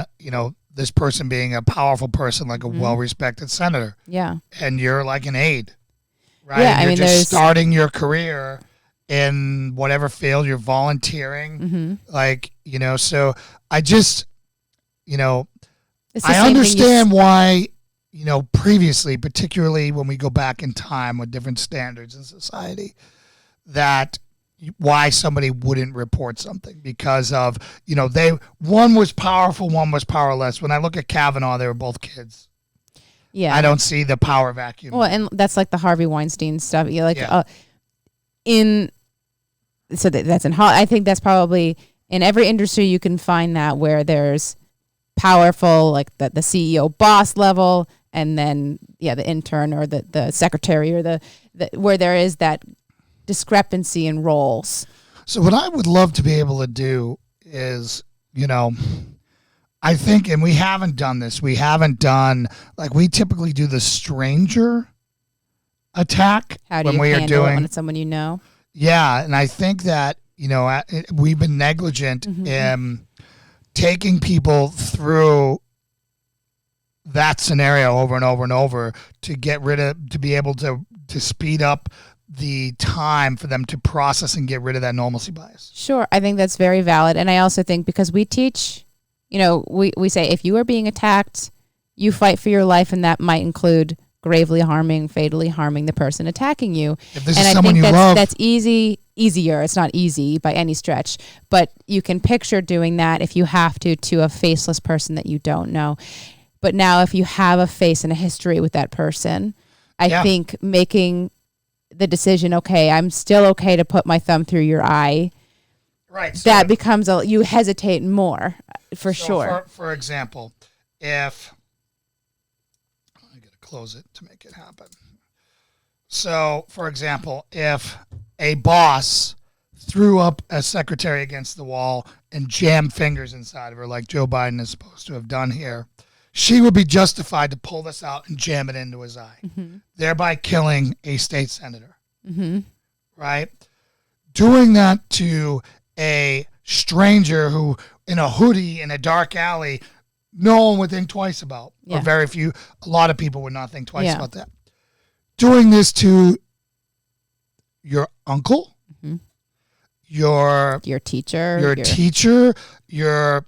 this person being a powerful person, like a well-respected senator. Yeah. And you're like an aide, right? Yeah, and you're just starting your career in whatever field you're volunteering. So It's the I same thing understand why, previously, particularly when we go back in time with different standards in society, that why somebody wouldn't report something because of, one was powerful, one was powerless. When I look at Kavanaugh, they were both kids. Yeah. I don't see the power vacuum. Well, and that's like the Harvey Weinstein stuff. You're like, Yeah. That's in, I think that's probably in every industry you can find that where there's powerful, like the CEO boss level, and then, the intern or the secretary or the where there is that discrepancy in roles. So what I would love to be able to do is, I think, and we haven't done this, we typically do the stranger attack How do when you we are handle it doing, when it's someone you know? yeah. And I think that, we've been negligent in taking people through that scenario over and over and over to be able to speed up the time for them to process and get rid of that normalcy bias. Sure. I think that's very valid. And I also think because we teach, we say if you are being attacked, you fight for your life, and that might include gravely harming, fatally harming the person attacking you. If this and is I someone think you love, that's easier. It's not easy by any stretch, but you can picture doing that if you have to a faceless person that you don't know. But now if you have a face and a history with that person, I think making the decision, okay, I'm still okay to put my thumb through your eye. Right. So that becomes you hesitate more for sure. For example, if I got to close it to make it happen. So, for example, if a boss threw up a secretary against the wall and jammed fingers inside of her like Joe Biden is supposed to have done here, she would be justified to pull this out and jam it into his eye, thereby killing a state senator. Right? Doing that to a stranger who, in a hoodie in a dark alley, no one would think twice about. Or a lot of people would not think twice about that. Doing this to your uncle, your teacher, your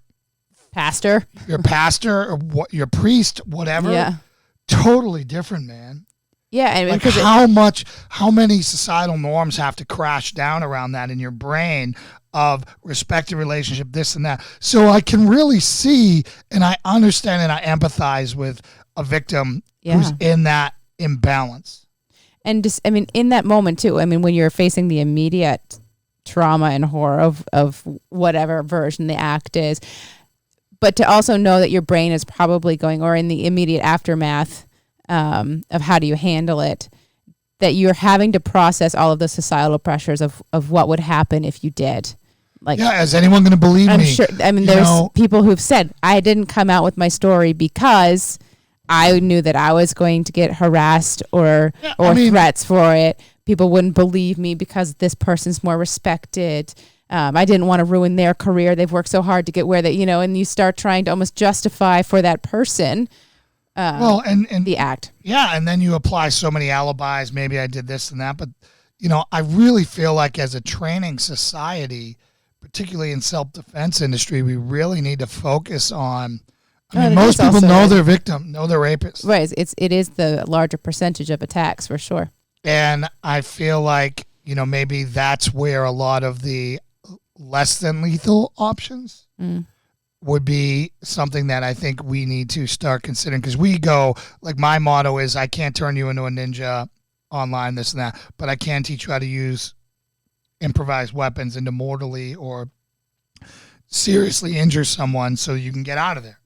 pastor, or your priest, whatever. Yeah. Totally different, man. Yeah, and like how many societal norms have to crash down around that in your brain of respect and relationship, this and that. So I can really see and I understand and I empathize with a victim who's in that imbalance. And just, in that moment too, when you're facing the immediate trauma and horror of whatever version the act is, but to also know that your brain is probably going, or in the immediate aftermath of how do you handle it, that you're having to process all of the societal pressures of what would happen if you did. Like, is anyone going to believe me? I'm sure. There's people who've said, I didn't come out with my story because I knew that I was going to get harassed or threats for it. People wouldn't believe me because this person's more respected. I didn't want to ruin their career. They've worked so hard to get where they, and you start trying to almost justify for that person and the act. Yeah, and then you apply so many alibis. Maybe I did this and that. But, I really feel like as a training society, particularly in self-defense industry, we really need to focus on, most people know their victim, know their rapist. Right. It is the larger percentage of attacks for sure. And I feel like, maybe that's where a lot of the less than lethal options would be something that I think we need to start considering. Because we go, like my motto is, I can't turn you into a ninja online, this and that, but I can teach you how to use improvised weapons and to mortally or seriously injure someone so you can get out of there.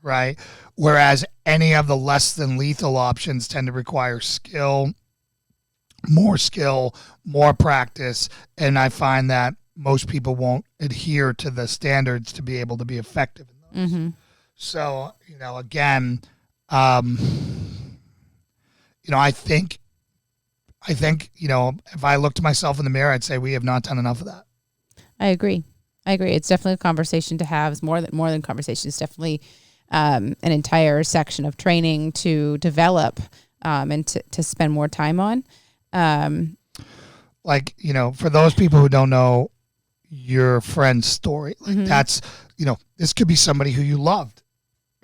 Right? Whereas any of the less than lethal options tend to require skill, more practice, and I find that most people won't adhere to the standards to be able to be effective in those. So, again, I think, if I looked at myself in the mirror, I'd say we have not done enough of that. I agree. It's definitely a conversation to have. It's more than conversation. It's definitely an entire section of training to develop and to spend more time on. For those people who don't know your friend's story, that's, this could be somebody who you loved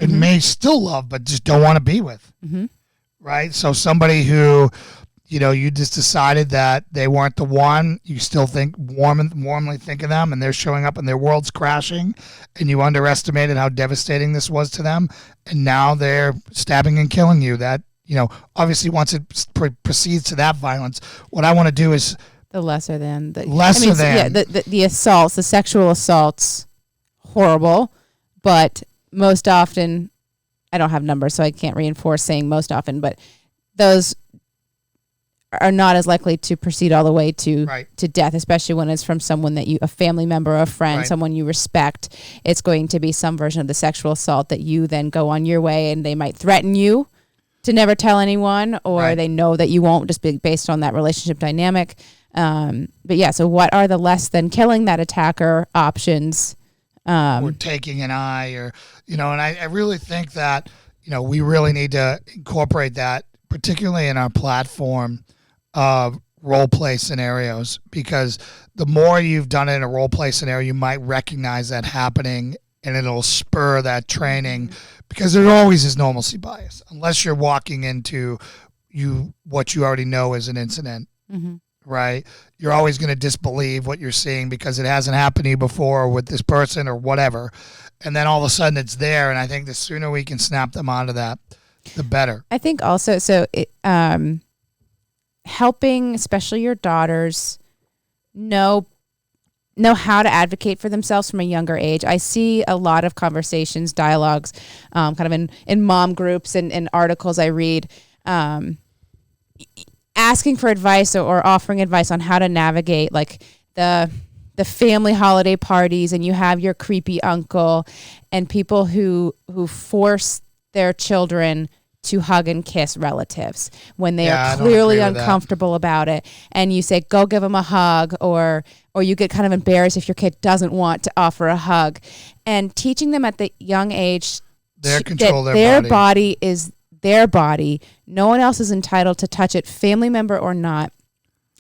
and may still love, but just don't want to be with. Mm-hmm. Right? So somebody who, you just decided that they weren't the one, you still think warmly think of them, and they're showing up and their world's crashing, and you underestimated how devastating this was to them, and now they're stabbing and killing you. That, obviously once it proceeds to that violence, what I want to do is the lesser than. Yeah, the assaults, the sexual assaults, horrible, but most often, I don't have numbers, so I can't reinforce saying most often, but those are not as likely to proceed all the way to death, especially when it's from someone that a family member, a friend, someone you respect. It's going to be some version of the sexual assault that you then go on your way, and they might threaten you to never tell anyone, or they know that you won't, just based on that relationship dynamic. But yeah, so what are the less than killing that attacker options? Or taking an eye, or, and I really think that, we really need to incorporate that, particularly in our platform of role play scenarios, because the more you've done it in a role play scenario, you might recognize that happening, and it'll spur that training, because there always is normalcy bias unless you're walking into what you already know is an incident. Mm-hmm. Right? You're always going to disbelieve what you're seeing because it hasn't happened to you before with this person or whatever. And then all of a sudden it's there. And I think the sooner we can snap them onto that, the better. I think also, helping, especially your daughters, know how to advocate for themselves from a younger age. I see a lot of conversations, dialogues, kind of in mom groups and articles I read, asking for advice or offering advice on how to navigate like the family holiday parties, and you have your creepy uncle and people who force their children to hug and kiss relatives when they are clearly uncomfortable about it. And you say, go give them a hug, or you get kind of embarrassed if your kid doesn't want to offer a hug. And teaching them at the young age their body is their body. No one else is entitled to touch it, family member or not,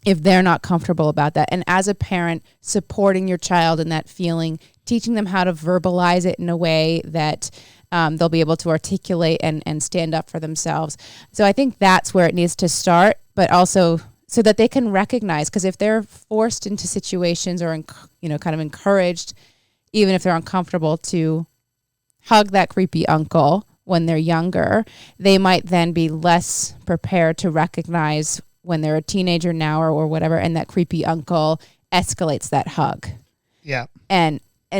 if they're not comfortable about that. And as a parent, supporting your child in that feeling, teaching them how to verbalize it in a way that they'll be able to articulate and stand up for themselves. So I think that's where it needs to start, but also so that they can recognize, because if they're forced into situations or kind of encouraged, even if they're uncomfortable, to hug that creepy uncle when they're younger, they might then be less prepared to recognize when they're a teenager now or whatever, and that creepy uncle escalates that hug. Yeah. And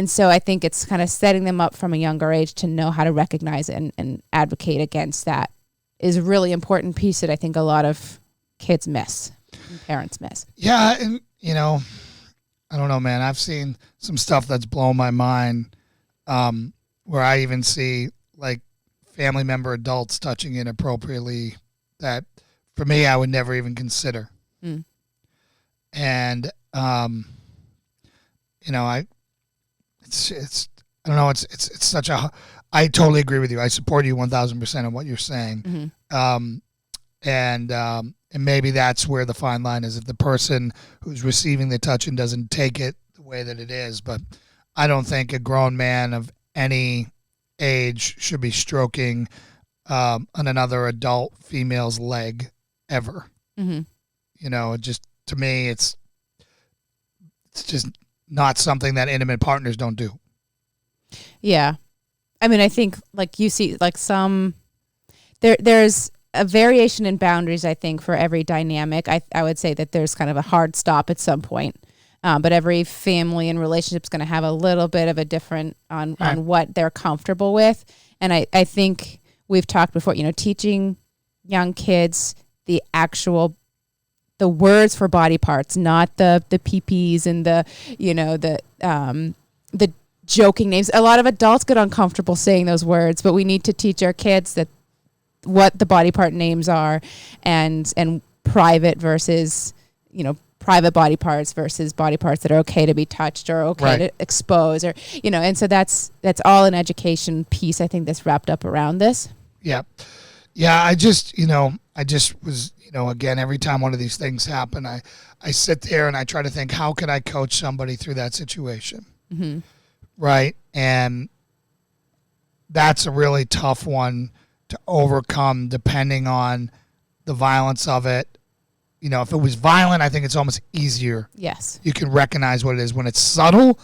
so I think it's kind of setting them up from a younger age to know how to recognize it and advocate against that is a really important piece that I think a lot of kids miss and parents miss. Yeah, and, I don't know, man. I've seen some stuff that's blown my mind, where I even see, like, family member adults touching inappropriately that, for me, I would never even consider. Mm. And, it's I don't know, it's such a, I totally agree with you. I support you 1,000% on what you're saying. Mm-hmm. And maybe that's where the fine line is, if the person who's receiving the touching doesn't take it the way that it is. But I don't think a grown man of any age should be stroking on another adult female's leg ever. Mm-hmm. Just, to me, it's just not something that intimate partners don't do. Yeah. I mean, I think, like, you see, like, there's a variation in boundaries, I think, for every dynamic. I would say that there's kind of a hard stop at some point. But every family and relationship is going to have a little bit of a different on what they're comfortable with. And I think we've talked before, teaching young kids the words for body parts, not the PPs and the joking names. A lot of adults get uncomfortable saying those words, but we need to teach our kids that what the body part names are, and private versus, private body parts versus body parts that are okay to be touched or okay to expose, or, and so that's all an education piece, I think, that's wrapped up around this. Yeah. Yeah. I just was, again, every time one of these things happen, I sit there and I try to think, how can I coach somebody through that situation? Mm-hmm. Right. And that's a really tough one to overcome depending on the violence of it. You know, if it was violent, I think it's almost easier. Yes. You can recognize what it is. When it's subtle,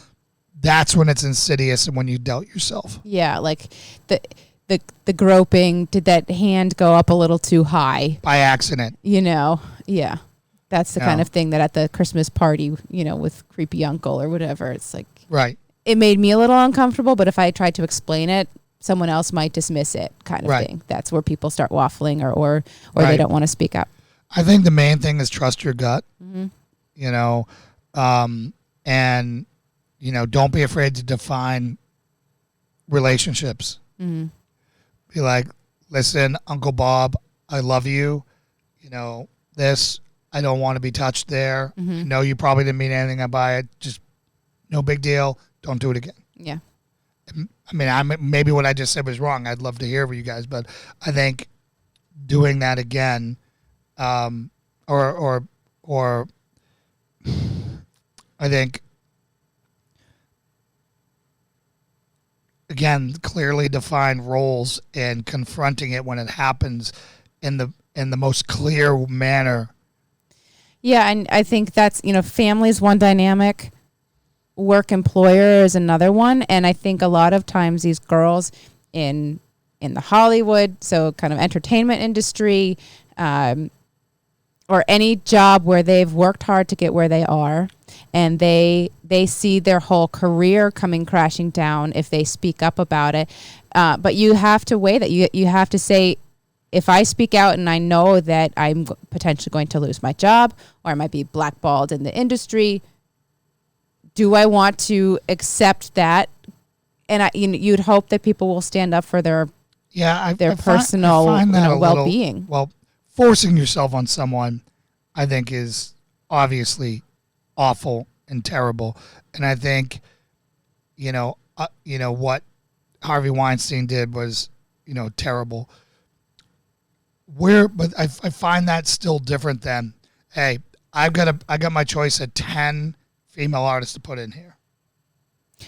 that's when it's insidious and when you doubt yourself. Yeah, like the groping, did that hand go up a little too high? By accident. You know, yeah. That's the No. kind of thing that at the Christmas party, you know, with creepy uncle or whatever, it's like, Right. it made me a little uncomfortable, but if I tried to explain it, someone else might dismiss it kind of Right. thing. That's where people start waffling or Right. they don't want to speak up. I think the main thing is trust your gut, Mm-hmm. you know, and, you know, don't be afraid to define relationships. Mm-hmm. Be like, listen, Uncle Bob, I love you. You know, this, I don't want to be touched there. Mm-hmm. I know you probably didn't mean anything by it. Just no big deal. Don't do it again. Yeah. I mean, maybe what I just said was wrong. I'd love to hear from you guys, but I think doing that again, or I think again, clearly defined roles and confronting it when it happens in the most clear manner. Yeah, and I think that's, you know, family's one dynamic, work employer is another one, and I think a lot of times these girls in the Hollywood, so kind of entertainment industry, or any job where they've worked hard to get where they are, and they see their whole career coming crashing down if they speak up about it. But you have to weigh that. You have to say, if I speak out and I know that I'm potentially going to lose my job or I might be blackballed in the industry, do I want to accept that? And you'd hope that people will stand up for their personal well-being. Well, forcing yourself on someone, I think, is obviously awful and terrible. And I think, you know what Harvey Weinstein did was, you know, terrible. But I find that still different than, hey, I got my choice of 10 female artists to put in here.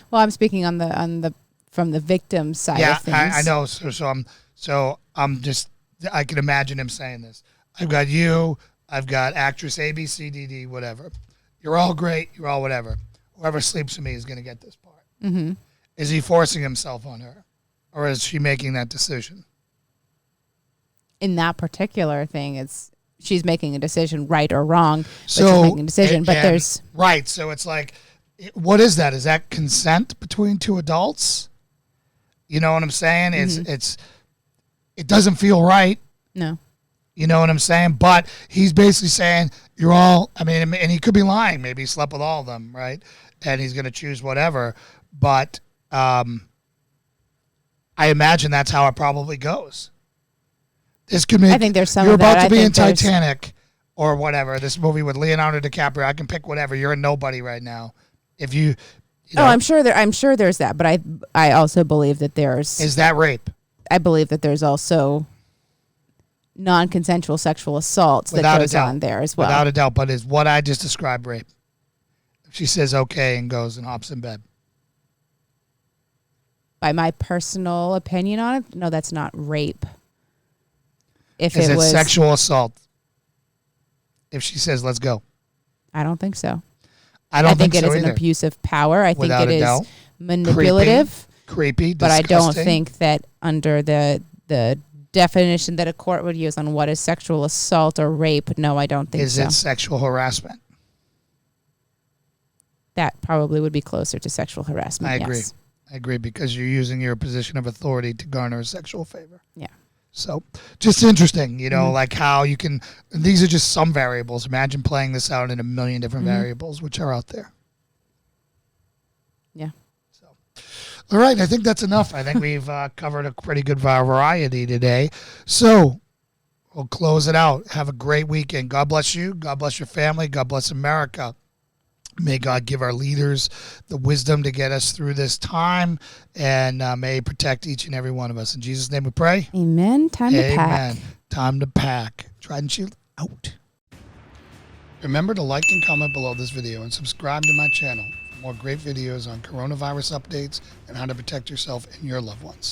Well, I'm speaking on the from the victim side of things. I know. So I can imagine him saying this. I've got you. I've got actress A, B, C, D, D, whatever. You're all great. You're all whatever. Whoever sleeps with me is going to get this part. Mm-hmm. Is he forcing himself on her, or is she making that decision? In that particular thing, she's making a decision, right or wrong. But she's making a decision. But there's right. So it's like, what is that? Is that consent between two adults? You know what I'm saying? Mm-hmm. It doesn't feel right. No. You know what I'm saying? But he's basically saying you're all. I mean, and he could be lying. Maybe he slept with all of them, right? And he's going to choose whatever. But I imagine that's how it probably goes. This could make. I think there's some. You're of that. about to be in there's- Titanic or whatever. This movie with Leonardo DiCaprio. I can pick whatever. You're a nobody right now. If you know, I'm sure there's that, but I also believe that is that rape? I believe that there's also non-consensual sexual assault that goes on there as well. Without a doubt, but is what I just described rape? If she says okay and goes and hops in bed. By my personal opinion on it, no, that's not rape. If Is it it was sexual assault? If she says let's go. I don't think so. I don't think it so is either. an abuse of power. I Without think it a is doubt. manipulative. Creepy, but I don't disgusting. think that under the definition that a court would use on what is sexual assault or rape, no, I don't think Is so. it sexual harassment? That probably would be closer to sexual harassment. I agree. Yes. I agree because you're using your position of authority to garner a sexual favor. Yeah. So just interesting, you know, like how you can, these are just some variables. Imagine playing this out in a million different variables, which are out there. Yeah. So, all right. I think that's enough. I think we've covered a pretty good variety today. So we'll close it out. Have a great weekend. God bless you. God bless your family. God bless America. May God give our leaders the wisdom to get us through this time, and may He protect each and every one of us. In Jesus' name we pray. Amen. Time to pack. Time to pack. Trident Shield out. Remember to like and comment below this video and subscribe to my channel for more great videos on coronavirus updates and how to protect yourself and your loved ones.